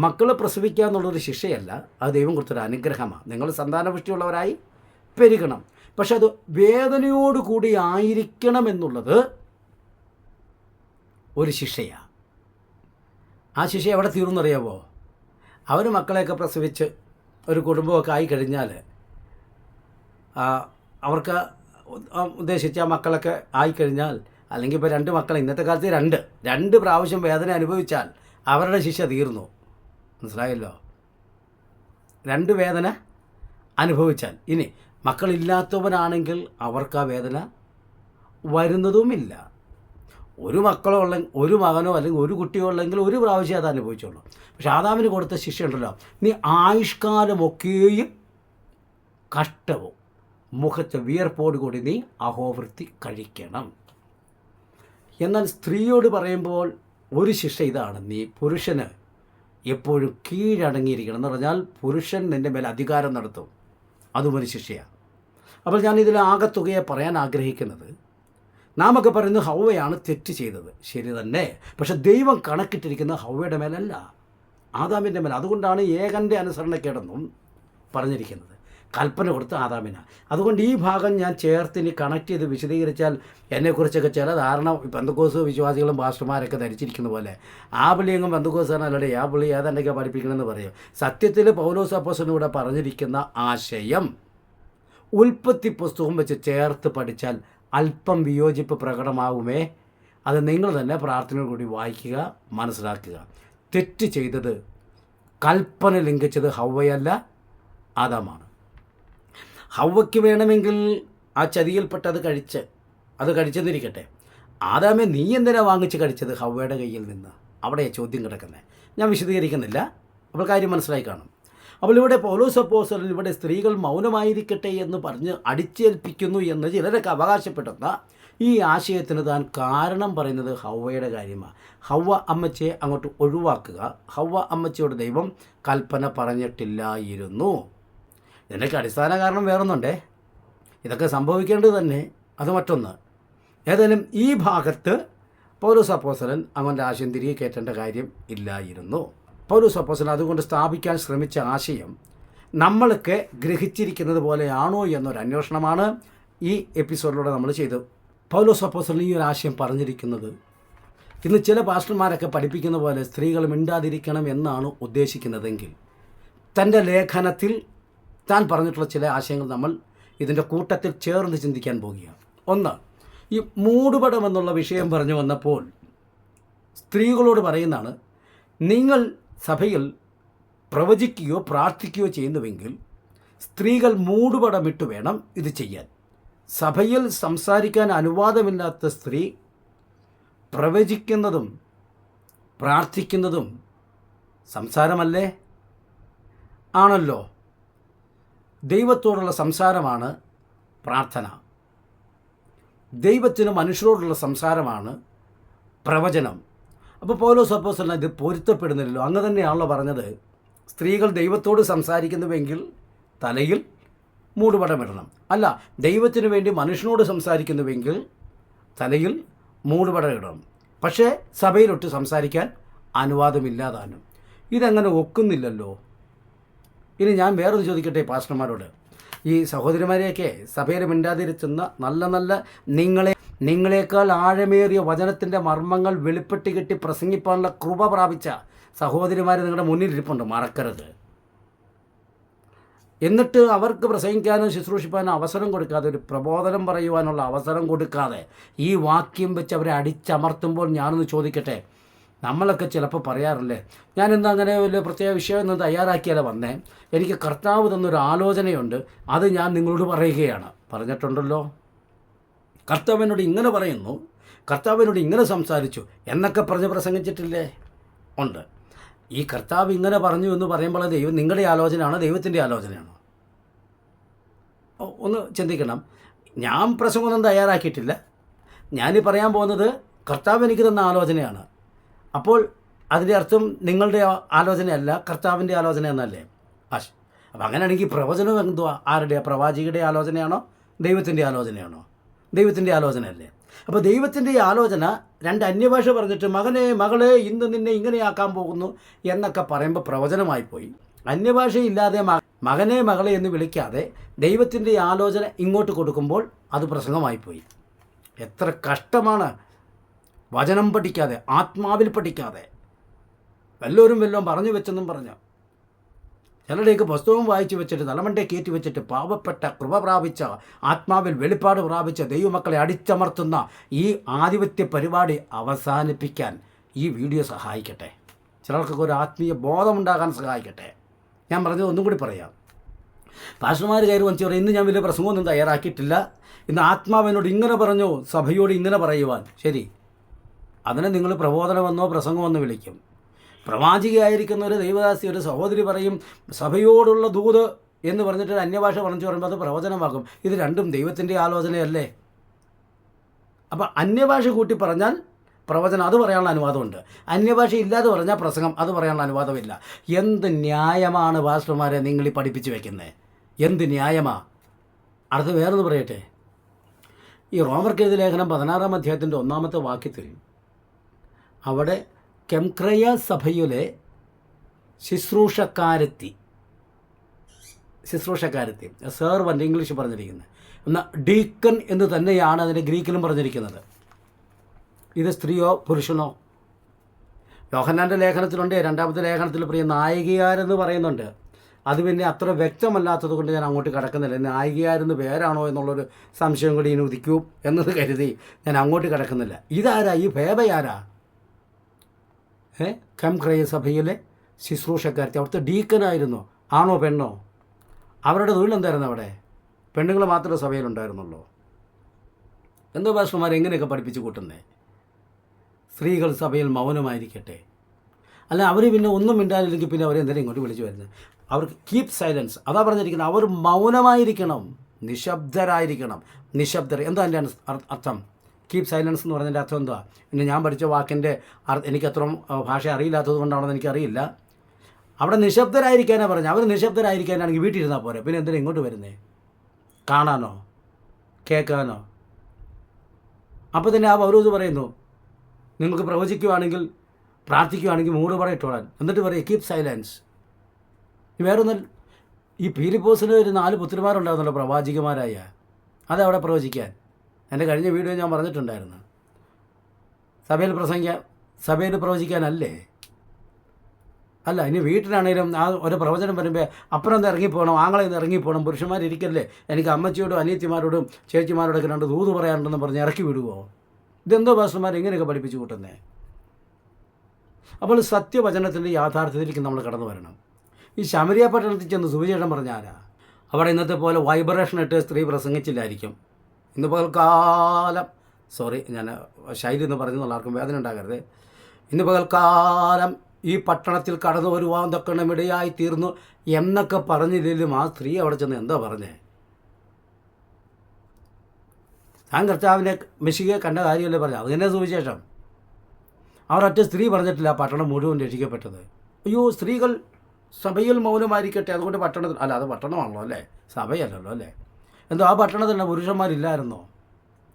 മക്കളെ പ്രസവിക്കുക എന്നുള്ളൊരു ശിക്ഷയല്ല, അത് ദൈവം കൊടുത്തൊരു അനുഗ്രഹമാണ്. നിങ്ങൾ സന്താനപുഷ്ടിയുള്ളവരായി പെരുകണം. പക്ഷെ അത് വേദനയോടുകൂടി ആയിരിക്കണം എന്നുള്ളത് ഒരു ശിക്ഷയാണ്. ആ ശിക്ഷ എവിടെ തീർന്നറിയാമോ? അവർ മക്കളെയൊക്കെ പ്രസവിച്ച് ഒരു കുടുംബമൊക്കെ ആയിക്കഴിഞ്ഞാൽ അവർക്ക് ഉദ്ദേശിച്ച മക്കളൊക്കെ ആയിക്കഴിഞ്ഞാൽ, അല്ലെങ്കിൽ ഇപ്പോൾ 2 മക്കൾ, ഇന്നത്തെ കാലത്ത് 2 പ്രാവശ്യം വേദന അനുഭവിച്ചാൽ അവരുടെ ശിക്ഷ തീർന്നു. മനസ്സിലായല്ലോ? 2 വേദന അനുഭവിച്ചാൽ. ഇനി മക്കളില്ലാത്തവനാണെങ്കിൽ അവർക്ക് ആ വേദന വരുന്നതുമില്ല. ഒരു മക്കളോ ഒരു മകനോ അല്ലെങ്കിൽ ഒരു കുട്ടിയോ ഉള്ളെങ്കിൽ ഒരു പ്രാവശ്യം അത് അനുഭവിച്ചുള്ളൂ. പക്ഷെ ആദാമിന് കൊടുത്ത ശിക്ഷ ഉണ്ടല്ലോ, നീ ആയുഷ്കാലമൊക്കെയും കഷ്ടവും മുഖത്ത് വിയർപ്പോട് കൂടി നീ അഹോവൃത്തി കഴിക്കണം. എന്നാൽ സ്ത്രീയോട് പറയുമ്പോൾ ഒരു ശിക്ഷ ഇതാണ്: നീ പുരുഷന് എപ്പോഴും കീഴടങ്ങിയിരിക്കണം എന്ന് പറഞ്ഞാൽ പുരുഷൻ നിൻ്റെ മേൽ അധികാരം നടത്തും. അതും ഒരു ശിക്ഷയാണ്. അപ്പോൾ ഞാനിതിൽ ആകത്തുകയെ പറയാൻ ആഗ്രഹിക്കുന്നത്, നാമൊക്കെ പറയുന്നത് ഹവ്വയാണ് തെറ്റ് ചെയ്തത്, ശരി തന്നെ. പക്ഷെ ദൈവം കണക്കിട്ടിരിക്കുന്നത് ഹവ്വയുടെ മേലല്ല, ആദാമിൻ്റെ മേൽ. അതുകൊണ്ടാണ് ഏകൻ്റെ അനുസരണക്കേടെന്നും പറഞ്ഞിരിക്കുന്നത്. കൽപ്പന കൊടുത്ത് ആദാമിന. അതുകൊണ്ട് ഈ ഭാഗം ഞാൻ ചേർത്തിനി കണക്ട് ചെയ്ത് വിശദീകരിച്ചാൽ എന്നെക്കുറിച്ചൊക്കെ ചില ധാരണ പെന്തക്കോസ് വിശ്വാസികളും പാസ്റ്റർമാരൊക്കെ ധരിച്ചിരിക്കുന്ന പോലെ ആ പുള്ളിയെങ്കിലും പെന്തക്കോസാണ്, അല്ലടെ ആ പുള്ളി ഏതാണ്ടൊക്കെ പഠിപ്പിക്കണമെന്ന് പറയും. സത്യത്തിൽ പൗലോസ് അപ്പോസ്തലനിലൂടെ പറഞ്ഞിരിക്കുന്ന ആശയം ഉൽപ്പത്തി പുസ്തകം വെച്ച് ചേർത്ത് പഠിച്ചാൽ അല്പം വിയോജിപ്പ് പ്രകടമാകുമേ. അത് നിങ്ങൾ തന്നെ പ്രാർത്ഥനയോട് കൂടി വായിക്കുക, മനസ്സിലാക്കുക. തെറ്റ് ചെയ്തത്, കൽപ്പന ലംഘിച്ചത് ഹവ്വയല്ല, ആദാമാണ്. ഹവ്വയ്ക്ക് വേണമെങ്കിൽ ആ ചതിയിൽപ്പെട്ട് അത് കഴിച്ചെന്നിരിക്കട്ടെ. ആദാമെ നീ എന്തിനാ വാങ്ങിച്ച് കഴിച്ചത് ഹവ്വയുടെ കയ്യിൽ നിന്ന്? അവിടെ ചോദ്യം കിടക്കുന്നത്. ഞാൻ വിശദീകരിക്കുന്നില്ല, അപ്പോൾ കാര്യം മനസ്സിലായി കാണും. അപ്പോൾ ഇവിടെ പൗലോസ് അപ്പോസ്തലൻ ഇവിടെ സ്ത്രീകൾ മൗനമായിരിക്കട്ടെ എന്ന് പറഞ്ഞ് അടിച്ചേൽപ്പിക്കുന്നു എന്ന് ചിലരൊക്കെ അവകാശപ്പെടുന്ന ഈ ആശയത്തിന് താൻ കാരണം പറയുന്നത് ഹവ്വയുടെ കാര്യമാണ്. ഹവ്വ അമ്മച്ചിയെ അങ്ങോട്ട് ഒഴിവാക്കുക. ഹവ്വ അമ്മച്ചിയോട് ദൈവം കൽപ്പന പറഞ്ഞിട്ടില്ലായിരുന്നു. ഇതിൻ്റെയൊക്കെ അടിസ്ഥാന കാരണം വേറൊന്നുണ്ടേ. ഇതൊക്കെ സംഭവിക്കേണ്ടത് തന്നെ, അത് മറ്റൊന്ന്. ഏതായാലും ഈ ഭാഗത്ത് പൗലോസ് അപ്പോസ്തലൻ അവൻ്റെ ആശയം തിരികെ കയറ്റേണ്ട കാര്യം ഇല്ലായിരുന്നു. പൗലോസ് അപ്പോസ്തലൻ അതുകൊണ്ട് സ്ഥാപിക്കാൻ ശ്രമിച്ച ആശയം നമ്മളൊക്കെ ഗ്രഹിച്ചിരിക്കുന്നത് പോലെയാണോ എന്നൊരു അന്വേഷണമാണ് ഈ എപ്പിസോഡിലൂടെ നമ്മൾ ചെയ്തത്. പൗലോസ് അപ്പോസ്തലൻ ഈ ഒരു ആശയം പറഞ്ഞിരിക്കുന്നത് ഇന്ന് ചില പാസ്റ്റർമാരൊക്കെ പഠിപ്പിക്കുന്ന പോലെ സ്ത്രീകൾ മിണ്ടാതിരിക്കണം എന്നാണ് ഉദ്ദേശിക്കുന്നതെങ്കിൽ തൻ്റെ ലേഖനത്തിൽ താൻ പറഞ്ഞിട്ടുള്ള ചില ആശയങ്ങൾ നമ്മൾ ഇതിൻ്റെ കൂട്ടത്തിൽ ചേർന്ന് ചിന്തിക്കാൻ പോവുകയാണ്. ഒന്ന്, ഈ മൂടുപടം എന്നുള്ള വിഷയം പറഞ്ഞു വന്നപ്പോൾ സ്ത്രീകളോട് പറയുന്നതാണ്, നിങ്ങൾ സഭയിൽ പ്രവചിക്കുകയോ പ്രാർത്ഥിക്കുകയോ ചെയ്യുന്നുവെങ്കിൽ സ്ത്രീകൾ മൂടുപടമിട്ട് വേണം ഇത് ചെയ്യാൻ. സഭയിൽ സംസാരിക്കാൻ അനുവാദമില്ലാത്ത സ്ത്രീ പ്രവചിക്കുന്നതും പ്രാർത്ഥിക്കുന്നതും സംസാരമല്ലേ? ആണല്ലോ. ദൈവത്തോടുള്ള സംസാരമാണ് പ്രാർത്ഥന. ദൈവത്തിന് മനുഷ്യരോടുള്ള സംസാരമാണ് പ്രവചനം. അപ്പോൾ പൗലോസ് അപ്പോസ്തലൻ ഇത് പൊരുത്തപ്പെടുന്നില്ലല്ലോ. അങ്ങ് തന്നെയാണല്ലോ പറഞ്ഞത്, സ്ത്രീകൾ ദൈവത്തോട് സംസാരിക്കുന്നുവെങ്കിൽ തലയിൽ മൂടുപടമിടണം. അല്ല, ദൈവത്തിന് വേണ്ടി മനുഷ്യനോട് സംസാരിക്കുന്നുവെങ്കിൽ തലയിൽ മൂടുപടം ഇടണം. പക്ഷേ സഭയിലൊട്ട് സംസാരിക്കാൻ അനുവാദമില്ലാതാനും. ഇതങ്ങനെ ഒക്കുന്നില്ലല്ലോ. ഇനി ഞാൻ വേറൊന്ന് ചോദിക്കട്ടെ പാസ്റ്റർമാരോട്. ഈ സഹോദരിമാരെയൊക്കെ സഭയിൽ മിണ്ടാതിരുത്തുന്ന നല്ല നിങ്ങളെക്കാൾ ആഴമേറിയ വചനത്തിൻ്റെ മർമ്മങ്ങൾ വെളിപ്പെട്ട് കെട്ടി പ്രസംഗിപ്പാനുള്ള കൃപ പ്രാപിച്ച സഹോദരിമാർ നിങ്ങളുടെ മുന്നിലിരിപ്പുണ്ട്, മറക്കരുത്. എന്നിട്ട് അവർക്ക് പ്രസംഗിക്കാനോ ശുശ്രൂഷിക്കാനോ അവസരം കൊടുക്കാതെ, ഒരു പ്രബോധനം പറയുവാനുള്ള അവസരം കൊടുക്കാതെ ഈ വാക്യം വെച്ച് അവരെ അടിച്ചമർത്തുമ്പോൾ ഞാനൊന്ന് ചോദിക്കട്ടെ, നമ്മളൊക്കെ ചിലപ്പോൾ പറയാറില്ലേ, ഞാനിന്ന് അങ്ങനെ വലിയ പ്രത്യേക വിഷയമൊന്നും തയ്യാറാക്കിയാലേ വന്നേ, എനിക്ക് കർത്താവ് തന്നൊരു ആലോചനയുണ്ട്, അത് ഞാൻ നിങ്ങളോട് പറയുകയാണ്. പറഞ്ഞിട്ടുണ്ടല്ലോ, കർത്താവിനോട് ഇങ്ങനെ പറയുന്നു, കർത്താവിനോട് ഇങ്ങനെ സംസാരിച്ചു എന്നൊക്കെ പറഞ്ഞ് പ്രസംഗിച്ചിട്ടില്ലേ? ഉണ്ട്. ഈ കർത്താവ് ഇങ്ങനെ പറഞ്ഞു എന്ന് പറയുമ്പോൾ ദൈവം നിങ്ങളുടെ ആലോചനയാണോ ദൈവത്തിൻ്റെ ആലോചനയാണോ? ഒന്ന് ചിന്തിക്കണം. ഞാൻ പ്രസംഗമൊന്നും തയ്യാറാക്കിയിട്ടില്ല. ഞാനീ പറയാൻ പോകുന്നത് കർത്താവ് എനിക്ക് തന്ന ആലോചനയാണ്. അപ്പോൾ അതിൻ്റെ അർത്ഥം നിങ്ങളുടെ ആലോചനയല്ല, കർത്താവിൻ്റെ ആലോചന എന്നല്ലേ? അപ്പം അങ്ങനെയാണെങ്കിൽ പ്രവചനം എന്തുവാ? ആരുടെ? പ്രവാചിയുടെ ആലോചനയാണോ ദൈവത്തിൻ്റെ ആലോചനയാണോ? ദൈവത്തിൻ്റെ ആലോചനയല്ലേ? അപ്പോൾ ദൈവത്തിൻ്റെ ആലോചന രണ്ട് അന്യഭാഷ പറഞ്ഞിട്ട് മകനെ മകളെ ഇന്ന് നിന്നെ ഇങ്ങനെയാക്കാൻ പോകുന്നു എന്നൊക്കെ പറയുമ്പോൾ പ്രവചനമായിപ്പോയി. അന്യഭാഷയില്ലാതെ മകനെ മകളെ എന്ന് വിളിക്കാതെ ദൈവത്തിൻ്റെ ആലോചന ഇങ്ങോട്ട് കൊടുക്കുമ്പോൾ അത് പ്രസംഗമായിപ്പോയി. എത്ര കഷ്ടമാണ്! വചനം പഠിക്കാതെ, ആത്മാവിൽ പഠിക്കാതെ, വല്ലോരും പറഞ്ഞു വെച്ചെന്നും പറഞ്ഞു ചിലരുടെയൊക്കെ പുസ്തകം വായിച്ചു വെച്ചിട്ട് തലമണ്ടേ കയറ്റി വെച്ചിട്ട് പാവപ്പെട്ട കൃപ പ്രാപിച്ച, ആത്മാവിൽ വെളിപ്പാട് പ്രാപിച്ച ദൈവമക്കളെ അടിച്ചമർത്തുന്ന ഈ ആധിപത്യ പരിപാടി അവസാനിപ്പിക്കാൻ ഈ വീഡിയോ സഹായിക്കട്ടെ. ചിലർക്കൊക്കെ ഒരു ആത്മീയ ബോധമുണ്ടാകാൻ സഹായിക്കട്ടെ. ഞാൻ പറഞ്ഞത് ഒന്നും കൂടി പറയാം. പാസ്റ്റർമാർ കയറി വന്ന് പറയും, ഇന്ന് ഞാൻ വലിയ പ്രസംഗമൊന്നും തയ്യാറാക്കിയിട്ടില്ല, ഇന്ന് ആത്മാവിനോട് ഇങ്ങനെ പറഞ്ഞു, സഭയോട് ഇങ്ങനെ പറയുവാൻ. ശരി, അതിനെ നിങ്ങൾ പ്രബോധനമെന്നോ പ്രസംഗമെന്നോ വിളിക്കും. പ്രവാചികയായിരിക്കുന്ന ഒരു ദൈവദാസി, ഒരു സഹോദരി പറയും സഭയോടുള്ള ദൂത് എന്ന് പറഞ്ഞിട്ട് അന്യഭാഷ പറഞ്ഞു പറയുമ്പോൾ അത് പ്രവചനമാകും. ഇത് രണ്ടും ദൈവത്തിൻ്റെ ആലോചനയല്ലേ? അപ്പം അന്യഭാഷ കൂട്ടി പറഞ്ഞാൽ പ്രവചനം, അത് പറയാനുള്ള അനുവാദമുണ്ട്. അന്യഭാഷ ഇല്ലാതെ പറഞ്ഞാൽ പ്രസംഗം, അത് പറയാനുള്ള അനുവാദമില്ല. എന്ത് ന്യായമാണ് പാസ്റ്റർമാരെ നിങ്ങളീ പഠിപ്പിച്ച് വയ്ക്കുന്നത്? എന്ത് ന്യായമാ? അടുത്ത് വേറൊന്ന് പറയട്ടെ. ഈ റോമർക്കെഴുതിയ ലേഖനം 16-ാം അധ്യായത്തിൻ്റെ 1-ാമത്തെ വാക്യത്തിൽ അവിടെ കെംക്രയ സഭയിലെ ശുശ്രൂഷക്കാരത്തി സെർവൻ്റ് ഇംഗ്ലീഷ് പറഞ്ഞിരിക്കുന്നത്, എന്നാൽ ഡീക്കൺ എന്ന് തന്നെയാണ് അതിൻ്റെ ഗ്രീക്കിലും പറഞ്ഞിരിക്കുന്നത്. ഇത് സ്ത്രീയോ പുരുഷനോ? യോഹന്നാൻ്റെ ലേഖനത്തിലുണ്ട്, 2-ാമത്തെ ലേഖനത്തിൽ പ്രിയ നായികയാരെന്ന് പറയുന്നുണ്ട്. അത് പിന്നെ അത്ര വ്യക്തമല്ലാത്തത് കൊണ്ട് ഞാൻ അങ്ങോട്ട് കിടക്കുന്നില്ല. നായികയാരെന്ന് പേരാണോ എന്നുള്ളൊരു സംശയം കൂടി ഇനി ഉദിക്കും എന്നത് കരുതി ഞാൻ അങ്ങോട്ട് കിടക്കുന്നില്ല. ഇതാരാ? ഈ ഫേബയാരാ? കെംക്രയ സഭയിലെ ശുശ്രൂഷക്കാരത്തി. അവിടുത്തെ ഡീക്കനായിരുന്നു. ആണോ പെണ്ണോ? അവരുടെ തൊഴിൽ എന്തായിരുന്നു? അവിടെ പെണ്ണുങ്ങൾ മാത്രമേ സഭയിലുണ്ടായിരുന്നുള്ളൂ. എന്തോ പാസ്റ്റർമാർ എങ്ങനെയൊക്കെ പഠിപ്പിച്ച് കൂട്ടുന്നേ? സ്ത്രീകൾ സഭയിൽ മൗനമായിരിക്കട്ടെ. അല്ല, അവർ പിന്നെ ഒന്നും മിണ്ടാനില്ലെങ്കിൽ പിന്നെ അവരെന്തെങ്കിലും ഇങ്ങോട്ട് വിളിച്ചു വരുന്നത്? അവർക്ക് കീപ് സൈലൻസ്, അതാ പറഞ്ഞിരിക്കുന്നത്. അവർ മൗനമായിരിക്കണം, നിശബ്ദരായിരിക്കണം. നിശബ്ദർ എന്താ അതിൻ്റെ അർത്ഥം? കീപ് സൈലൻസ് എന്ന് പറഞ്ഞതിൻ്റെ അർത്ഥം എന്താ? പിന്നെ ഞാൻ പഠിച്ച വാക്കിൻ്റെ എനിക്കത്രയും ഭാഷ അറിയില്ലാത്തത് കൊണ്ടാണെന്ന് എനിക്കറിയില്ല. അവിടെ നിശബ്ദരായിരിക്കാനാണ് പറഞ്ഞത്. അവർ നിശബ്ദരായിരിക്കാനാണെങ്കിൽ വീട്ടിലിരുന്നാൽ പോരെ, പിന്നെ എന്തിനാ ഇങ്ങോട്ട് വരുന്നേ? കാണാനോ കേൾക്കാനോ? അപ്പോൾ തന്നെ ആ പൗലോസ് പറയുന്നു, നിങ്ങൾക്ക് പ്രവചിക്കുകയാണെങ്കിൽ പ്രാർത്ഥിക്കുകയാണെങ്കിൽ മൂട് പറയിട്ടോളാൻ. എന്നിട്ട് പറയും കീപ് സൈലൻസ്. വേറൊന്നും, ഈ ഫിലിപ്പോസിന് ഒരു 4 പുത്രിമാരുണ്ടായിരുന്നല്ലോ പ്രവാചികമാരായ. അതവിടെ പ്രവചിക്കാൻ. എൻ്റെ കഴിഞ്ഞ വീഡിയോ ഞാൻ പറഞ്ഞിട്ടുണ്ടായിരുന്നു. സഭയിൽ പ്രവചിക്കാനല്ലേ? അല്ല, ഇനി വീട്ടിലാണെങ്കിലും ആ ഒരു പ്രവചനം വരുമ്പോൾ അപ്പുറം ഒന്ന് ഇറങ്ങിപ്പോകണം, ആങ്ങളെ ഒന്ന് ഇറങ്ങിപ്പോകണം, പുരുഷന്മാരിരിക്കല്ലേ, എനിക്ക് അമ്മച്ചിയോടും അനിയത്തിമാരോടും ചേച്ചിമാരോടൊക്കെ 2 ദൂത് പറയാനുണ്ടെന്ന് പറഞ്ഞ് ഇറക്കി വിടുമോ? ഇതെന്തോ പാസ്റ്റർമാർ ഇങ്ങനെയൊക്കെ പഠിപ്പിച്ച് കൂട്ടുന്നേ? അപ്പോൾ സത്യവചനത്തിൻ്റെ യാഥാർത്ഥ്യത്തിലേക്ക് നമ്മൾ കടന്നു വരണം. ഈ ശമരിയ പട്ടണത്തിൽ ചെന്ന് സുവിശേഷം പറഞ്ഞ ആരാ? അവിടെ ഇന്നത്തെ പോലെ വൈബ്രേഷൻ ഇട്ട് സ്ത്രീ പ്രസംഗിച്ചില്ലായിരിക്കും. ഇന്ന് പകൽക്കാലം, ഞാൻ ശൈലി എന്ന് പറയുന്നുള്ള ആർക്കും വേദന ഉണ്ടാകരുത്. ഇന്ന് പകൽക്കാലം ഈ പട്ടണത്തിൽ കടന്നു വരുവാൻ തക്കണം ഇടയായി തീർന്നു എന്നൊക്കെ പറഞ്ഞില്ലെങ്കിലും ആ സ്ത്രീ അവിടെ ചെന്ന് എന്താ പറഞ്ഞേ? താൻ കർത്താവിനെ മെഷികയെ കണ്ട കാര്യമല്ലേ പറഞ്ഞത്? അത് തന്നെ സുവിശേഷം. അവരൊറ്റ സ്ത്രീ പറഞ്ഞിട്ടില്ല ആ പട്ടണം മുഴുവൻ രക്ഷിക്കപ്പെട്ടത്. അയ്യോ, സ്ത്രീകൾ സഭയിൽ മൗനമായിരിക്കട്ടെ, അതുകൊണ്ട് പട്ടണത്തിൽ അല്ല, അത് പട്ടണമാണല്ലോ അല്ലേ, സഭയല്ലല്ലോ അല്ലേ? എന്തോ ആ പട്ടണത്തിൽ പുരുഷന്മാരില്ലായിരുന്നോ?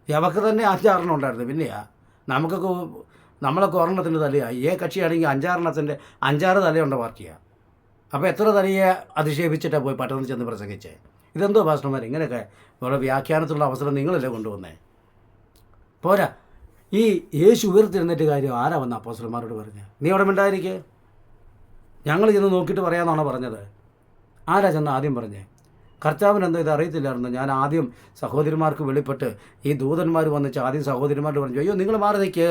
അവർക്ക് തന്നെ 5-6 ഉണ്ടായിരുന്നു. പിന്നെയാ നമ്മളൊക്കെ ഒരെണ്ണത്തിൻ്റെ തലയാണ്. കക്ഷിയാണെങ്കിൽ 5 തലയുണ്ട പാർട്ടിയാണ്. അപ്പോൾ എത്ര തലയെ അധിക്ഷേപിച്ചിട്ടാണ് പോയി പട്ടണത്തിൽ ചെന്ന് പ്രസംഗിച്ചേ? ഇതെന്തോ പാസ്റ്റർമാർ ഇങ്ങനെയൊക്കെ വേറെ വ്യാഖ്യാനത്തിലുള്ള അവസരം നിങ്ങളല്ലേ കൊണ്ടുവന്നേ? പോരാ, ഈ യേശു ഉയർത്തിരുന്നിട്ട് കാര്യം ആരാ വന്ന അപ്പോസ്തലന്മാരോട് പറഞ്ഞത്? നീ അവിടെ മിണ്ടായിരിക്കേ, ഞങ്ങൾ ചെന്ന് നോക്കിയിട്ട് പറയാമെന്നാണോ പറഞ്ഞത്? ആരാ ചെന്ന് ആദ്യം പറഞ്ഞേ? കർത്താവിനെന്തോ ഇത് അറിയത്തില്ലായിരുന്നു. ഞാൻ ആദ്യം സഹോദരിമാർക്ക് വെളിപ്പെട്ട് ഈ ദൂതന്മാർ വന്നിച്ച് ആദ്യം സഹോദരിമാരോട് പറഞ്ഞു, അയ്യോ നിങ്ങൾ മാറി നിൽക്ക്,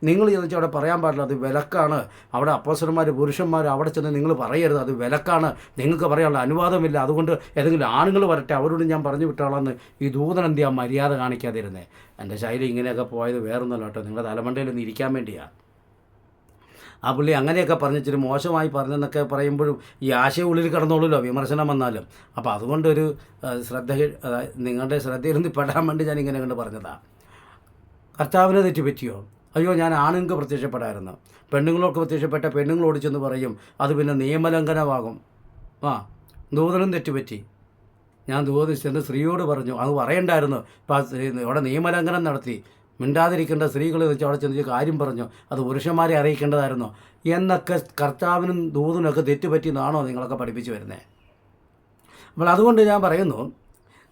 നിങ്ങൾ ചെന്നിച്ച് അവിടെ പറയാൻ പാടില്ല, അത് വിലക്കാണ്. അവിടെ അപ്പോസ്തലന്മാർ പുരുഷന്മാർ അവിടെ ചെന്ന് നിങ്ങൾ പറയരുത്, അത് വിലക്കാണ്, നിങ്ങൾക്ക് പറയാനുള്ള അനുവാദമില്ല, അതുകൊണ്ട് ഏതെങ്കിലും ആണുങ്ങൾ വരട്ടെ, അവരോട് ഞാൻ പറഞ്ഞു വിട്ടോളാന്ന് ഈ ദൂതൻ എന്തിയാ മര്യാദ കാണിക്കാതിരുന്നേ. എൻ്റെ ശൈലി ഇങ്ങനെയൊക്കെ പോയത് വേറൊന്നുമല്ല കേട്ടോ, നിങ്ങളുടെ തലമണ്ടയിലൊന്ന് ഇരിക്കാൻ വേണ്ടിയാണ്. ആ പുള്ളി അങ്ങനെയൊക്കെ പറഞ്ഞിച്ചിട്ട് മോശമായി പറഞ്ഞെന്നൊക്കെ പറയുമ്പോഴും ഈ ആശയം ഉള്ളിൽ കിടന്നോളൂല്ലോ വിമർശനം വന്നാലും. അപ്പോൾ അതുകൊണ്ടൊരു നിങ്ങളുടെ ശ്രദ്ധയിൽ നിന്ന് പെടാൻ വേണ്ടി ഞാൻ ഇങ്ങനെ കണ്ട് പറഞ്ഞതാണ്. കർത്താവിനെ തെറ്റുപറ്റിയോ? അയ്യോ ഞാൻ ആണുങ്ങൾക്ക് പ്രത്യക്ഷപ്പെടായിരുന്നു, പെണ്ണുങ്ങളോർക്ക് പ്രത്യക്ഷപ്പെട്ട പെണ്ണുങ്ങളോട് ചെന്ന് പറയും, അത് പിന്നെ നിയമലംഘനമാകും. ദൂതനും തെറ്റുപറ്റി. ഞാൻ ദൂതൻ ചെന്ന് സ്ത്രീയോട് പറഞ്ഞു, അത് പറയണ്ടായിരുന്നു, ഇപ്പം അവിടെ നിയമലംഘനം നടത്തി, മിണ്ടാതിരിക്കേണ്ട സ്ത്രീകൾ വെച്ച് അവിടെ ചെന്ന് കാര്യം പറഞ്ഞു, അത് പുരുഷന്മാരെ അറിയിക്കേണ്ടതായിരുന്നു എന്നൊക്കെ കർത്താവിനും ദൂതനൊക്കെ തെറ്റുപറ്റിയെന്നാണോ നിങ്ങളൊക്കെ പഠിപ്പിച്ചു വരുന്നത്? അപ്പോൾ അതുകൊണ്ട് ഞാൻ പറയുന്നു,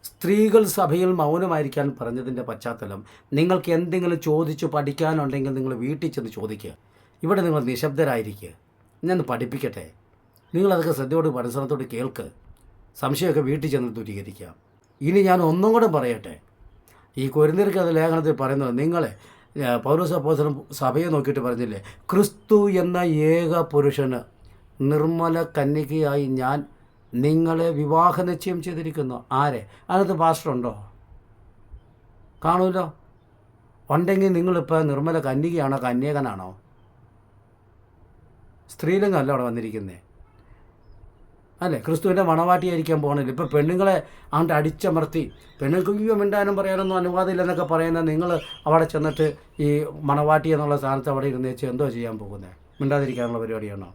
സ്ത്രീകൾ സഭയിൽ മൗനമായിരിക്കാൻ പറഞ്ഞതിൻ്റെ പശ്ചാത്തലം, നിങ്ങൾക്ക് എന്തെങ്കിലും ചോദിച്ചു പഠിക്കാനുണ്ടെങ്കിൽ നിങ്ങൾ വീട്ടിൽ ചെന്ന് ചോദിക്കുക. ഇവിടെ നിങ്ങൾ നിശബ്ദരായിരിക്കുക. ഞാൻ പഠിപ്പിക്കട്ടെ, നിങ്ങളതൊക്കെ ശ്രദ്ധയോട് പരിസരത്തോട് കേൾക്ക്, സംശയമൊക്കെ വീട്ടിൽ ചെന്ന് ദൂരീകരിക്കാം. ഇനി ഞാൻ ഒന്നും കൂടെ പറയട്ടെ, ഈ കൊരിന്ത്യർക്ക് അത് ലേഖനത്തിൽ പറയുന്നത്, നിങ്ങളെ പൗലോസ് അപ്പോസ്തലൻ സഭയെ നോക്കിയിട്ട് പറഞ്ഞില്ലേ, ക്രിസ്തു എന്ന ഏക പുരുഷന് നിർമ്മല കന്യകയായി ഞാൻ നിങ്ങളെ വിവാഹ നിശ്ചയം ചെയ്തിരിക്കുന്നു. ആരെ? അതിനകത്ത് പാസ്റ്ററുണ്ടോ? കാണൂല്ലോ. ഉണ്ടെങ്കിൽ നിങ്ങളിപ്പോൾ നിർമ്മല കന്യകയാണോ കന്യകനാണോ? സ്ത്രീലിംഗമല്ല അവിടെ വന്നിരിക്കുന്നത് അല്ലേ? ക്രിസ്തുവിൻ്റെ മണവാട്ടിയായിരിക്കാൻ പോകണില്ല. ഇപ്പോൾ പെണ്ണുങ്ങളെ അങ്ങോട്ട് അടിച്ചമർത്തി പെണ്ണുങ്ങൾക്ക് മിണ്ടാനും പറയാനൊന്നും അനുവാദമില്ലെന്നൊക്കെ പറയുന്നത്, നിങ്ങൾ അവിടെ ചെന്നിട്ട് ഈ മണവാട്ടി എന്നുള്ള സ്ഥാനത്ത് അവിടെ ഇരുന്ന് വെച്ച് എന്തോ ചെയ്യാൻ പോകുന്നത്? മിണ്ടാതിരിക്കാനുള്ള പരിപാടിയാണോ?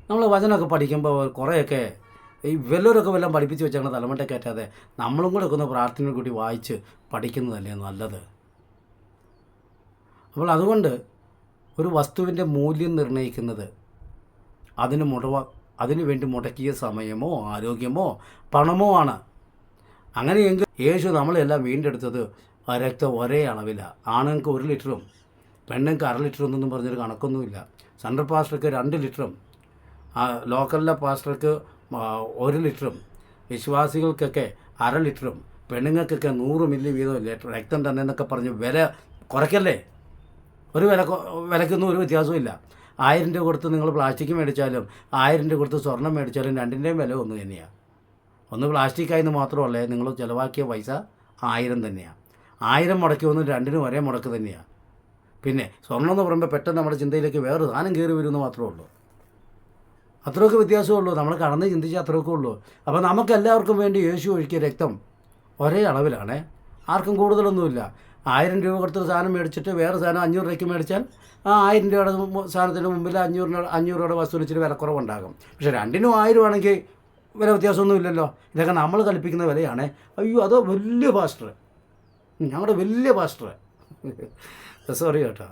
നമ്മൾ വചനമൊക്കെ പഠിക്കുമ്പോൾ കുറേയൊക്കെ ഈ വല്ലവരൊക്കെ വല്ലതും പഠിപ്പിച്ച് വെച്ചാൽ തലമുണ്ട കയറ്റാതെ നമ്മളും കൂടെ ഒക്കെ ഒന്ന് പ്രാർത്ഥനയിൽ കൂടി വായിച്ച് പഠിക്കുന്നതല്ലേ നല്ലത്. അപ്പോൾ അതുകൊണ്ട് ഒരു വസ്തുവിൻ്റെ മൂല്യം നിർണ്ണയിക്കുന്നത് അതിനു വേണ്ടി മുടക്കിയ സമയമോ ആരോഗ്യമോ പണമോ ആണ്. അങ്ങനെയെങ്കിൽ യേശു നമ്മളെല്ലാം വീണ്ടെടുത്തത് രക്തം ഒരേ അളവിലാണ്. ആണുങ്ങൾക്ക് 1 ലിറ്ററും പെണ്ണുങ്ങൾക്ക് 1/2 ലിറ്ററും എന്നൊന്നും പറഞ്ഞൊരു കണക്കൊന്നുമില്ല. സെൻട്രൽ പാസ്റ്റർക്ക് 2 ലിറ്ററും ലോക്കലിലെ പാസ്റ്റർക്ക് 1 ലിറ്ററും വിശ്വാസികൾക്കൊക്കെ 1/2 ലിറ്ററും പെണ്ണുങ്ങൾക്കൊക്കെ 100 മില്ലി വീതം രക്തം തന്നെ എന്നൊക്കെ പറഞ്ഞ് വില കുറയ്ക്കല്ലേ. ഒരു വിലക്കൊന്നും ഒരു വ്യത്യാസവും ഇല്ല. 1000 രൂപ കൊടുത്ത് നിങ്ങൾ പ്ലാസ്റ്റിക് മേടിച്ചാലും 1000 രൂപ കൊടുത്ത് സ്വർണ്ണം മേടിച്ചാലും രണ്ടിൻ്റെയും വില ഒന്ന് തന്നെയാണ്. ഒന്ന് പ്ലാസ്റ്റിക്കായെന്ന് മാത്രമല്ലേ നിങ്ങൾ ചിലവാക്കിയ പൈസ 1000 തന്നെയാണ്. 1000 മുടക്കി ഒന്നും രണ്ടിനും ഒരേ മുടക്ക് തന്നെയാണ്. പിന്നെ സ്വർണ്ണം എന്ന് പറയുമ്പോൾ പെട്ടെന്ന് നമ്മുടെ ചിന്തയിലേക്ക് വേറൊരു സാധനം കയറി വരുമെന്ന് മാത്രമേ ഉള്ളൂ. അത്രയൊക്കെ വ്യത്യാസമുള്ളൂ. നമ്മൾ കടന്ന് ചിന്തിച്ചാൽ അത്രയൊക്കെ ഉള്ളൂ. അപ്പോൾ നമുക്കെല്ലാവർക്കും വേണ്ടി യേശു ഒഴുക്കിയ രക്തം ഒരേ അളവിലാണേ, ആർക്കും കൂടുതലൊന്നുമില്ല. 1000 രൂപ കൊടുത്തൊരു സാധനം മേടിച്ചിട്ട് വേറെ സാധനം 500 രൂപയ്ക്ക് മേടിച്ചാൽ ആ 1000 രൂപയുടെ സാധനത്തിന് മുമ്പിൽ 500 രൂപയുടെ വസ്തുവിന് ഇച്ചിരി വിലക്കുറവുണ്ടാകും. പക്ഷേ രണ്ടിനും 1000 ആണെങ്കിൽ വില വ്യത്യാസമൊന്നും ഇല്ലല്ലോ. ഇതൊക്കെ നമ്മൾ കൽപ്പിക്കുന്ന വിലയാണേ. അയ്യോ അതോ വലിയ പാസ്റ്റർ, ഞങ്ങളുടെ വലിയ പാസ്റ്റർ, സോറി കേട്ടോ,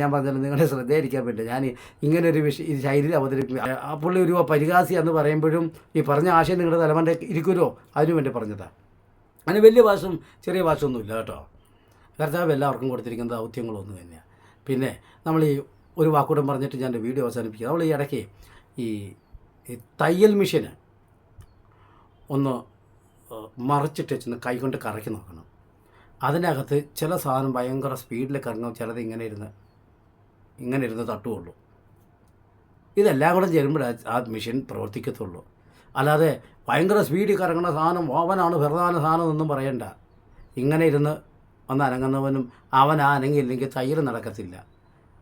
ഞാൻ പറഞ്ഞാലും നിങ്ങളുടെ ശ്രദ്ധയിരിക്കാൻ വേണ്ടി ഞാൻ ഇങ്ങനൊരു ഈ ശൈലി അവതരിപ്പിക്കും. ആ പുള്ളി ഒരു പരിഹാസി എന്ന് പറയുമ്പോഴും ഈ പറഞ്ഞ ആശയം നിങ്ങളുടെ തലമണ്ട ഇരിക്കുമല്ലോ, അതിനു വേണ്ടി പറഞ്ഞതാണ്. അതിന് വലിയ ഭാഷയും ചെറിയ ഭാഷയൊന്നുമില്ല കേട്ടോ. കർത്താവ് എല്ലാവർക്കും കൊടുത്തിരിക്കുന്ന ദൗത്യങ്ങളൊന്നും തന്നെയാണ്. പിന്നെ നമ്മൾ ഈ ഒരു വാക്കൂടം പറഞ്ഞിട്ട് ഞാൻ എൻ്റെ വീഡിയോ അവസാനിപ്പിക്കുക. നമ്മൾ ഈ ഇടയ്ക്ക് ഈ തയ്യൽ മെഷീന് ഒന്ന് മറിച്ചിട്ട് വെച്ചൊന്ന് കൈകൊണ്ട് കറക്കി നോക്കണം. അതിനകത്ത് ചില സാധനം ഭയങ്കര സ്പീഡിൽ കറങ്ങും, ചിലത് ഇങ്ങനെ ഇരുന്ന് തട്ടുകയുള്ളൂ. ഇതെല്ലാം കൂടെ ചേരുമ്പോഴേ ആ മെഷീൻ പ്രവർത്തിക്കത്തുള്ളൂ. അല്ലാതെ ഭയങ്കര സ്പീഡിൽ കറങ്ങുന്ന സാധനം അവനാണ് പ്രധാന സാധനം എന്നൊന്നും പറയണ്ട. ഇങ്ങനെ ഇരുന്ന് ഒന്ന് അനങ്ങുന്നവനും അനങ്ങിയില്ലെങ്കിൽ തയ്യൽ നടക്കത്തില്ല.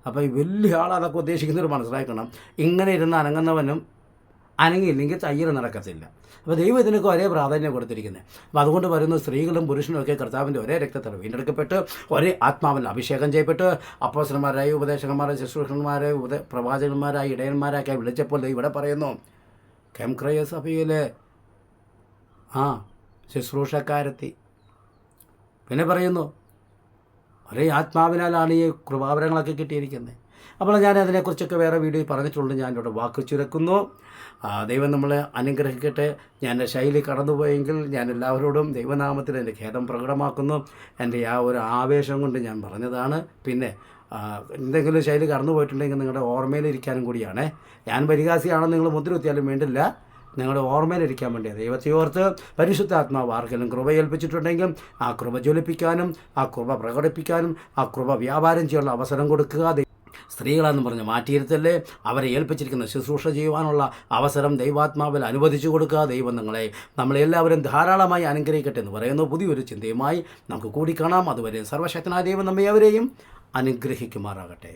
അപ്പോൾ ഈ വലിയ ആൾ അതൊക്കെ ഉദ്ദേശിക്കുന്നവർ മനസ്സിലാക്കണം. ഇങ്ങനെ ഇരുന്ന് അനങ്ങുന്നവനും അനങ്ങിയില്ലെങ്കിൽ തയ്യൽ നടക്കത്തില്ല. അപ്പോൾ ദൈവം ഇതിനൊക്കെ ഒരേ പ്രാധാന്യം കൊടുത്തിരിക്കുന്നത്. അപ്പോൾ അതുകൊണ്ട് പറയുന്ന സ്ത്രീകളും പുരുഷനും ഒക്കെ കർത്താവിൻ്റെ ഒരേ രക്തത്തിൽ വീണ്ടെടുക്കപ്പെട്ട് ഒരേ ആത്മാവിൽ അഭിഷേകം ചെയ്യപ്പെട്ട് അപ്പോസ്തലന്മാരായി ഉപദേശകന്മാരായി ശുശ്രൂഷകന്മാരായി പ്രവാചകന്മാരായി ഇടയന്മാരൊക്കെ വിളിച്ചപ്പോൾ ഇവിടെ പറയുന്നു, കെംക്രയ സഭയിലെ ശുശ്രൂഷക്കാരെത്തി. പിന്നെ പറയുന്നു ഒരേ ആത്മാവിനാലാണ് ഈ കൃപാവരങ്ങളൊക്കെ കിട്ടിയിരിക്കുന്നത്. അപ്പോൾ ഞാൻ അതിനെക്കുറിച്ചൊക്കെ വേറെ വീഡിയോ പറഞ്ഞിട്ടുണ്ട്. ഞാൻ ഇവിടെ വാക്ക് ചുരുക്കുന്നു. ദൈവം നമ്മളെ അനുഗ്രഹിക്കട്ടെ. ഞാൻ എൻ്റെ ശൈലി കടന്നുപോയെങ്കിൽ ഞാൻ എല്ലാവരോടും ദൈവനാമത്തിൽ എൻ്റെ ഖേദം പ്രകടമാക്കുന്നു. എൻ്റെ ആ ഒരു ആവേശം കൊണ്ട് ഞാൻ പറഞ്ഞതാണ്. പിന്നെ എന്തെങ്കിലും ശൈലി കടന്നു പോയിട്ടുണ്ടെങ്കിൽ നിങ്ങളുടെ ഓർമ്മയിലിരിക്കാനും കൂടിയാണ്. ഞാൻ പരിഹാസിയാണെന്ന് നിങ്ങൾ മുദ്ര കുത്തിയാലും വേണ്ടില്ല. നിങ്ങളുടെ ഓർമ്മയിലിരിക്കാൻ വേണ്ടി ദൈവത്തെ ഓർത്ത് പരിശുദ്ധാത്മാവ് ആർക്കെങ്കിലും കൃപ ഏൽപ്പിച്ചിട്ടുണ്ടെങ്കിൽ ആ കൃപ ജ്വലിപ്പിക്കാനും ആ കൃപ പ്രകടിപ്പിക്കാനും ആ കൃപ വ്യാപാരം ചെയ്യാനുള്ള അവസരം കൊടുക്കുക. സ്ത്രീകളെന്ന് പറഞ്ഞ് മാറ്റിയിരുത്തല്ലേ, അവരെ ഏൽപ്പിച്ചിരിക്കുന്ന ശുശ്രൂഷ ചെയ്യുവാനുള്ള അവസരം ദൈവാത്മാവിൽ അനുവദിച്ചു കൊടുക്കുക. ദൈവം നമ്മളെല്ലാവരും ധാരാളമായി അനുഗ്രഹിക്കട്ടെ എന്ന് പറയുന്നു. പുതിയൊരു ചിന്തയുമായി നമുക്ക് കൂടിക്കാണാം. അതുവരെ സർവശക്തനായ ദൈവം നമ്മെ അവരെയും അനുഗ്രഹിക്കുമാറാകട്ടെ.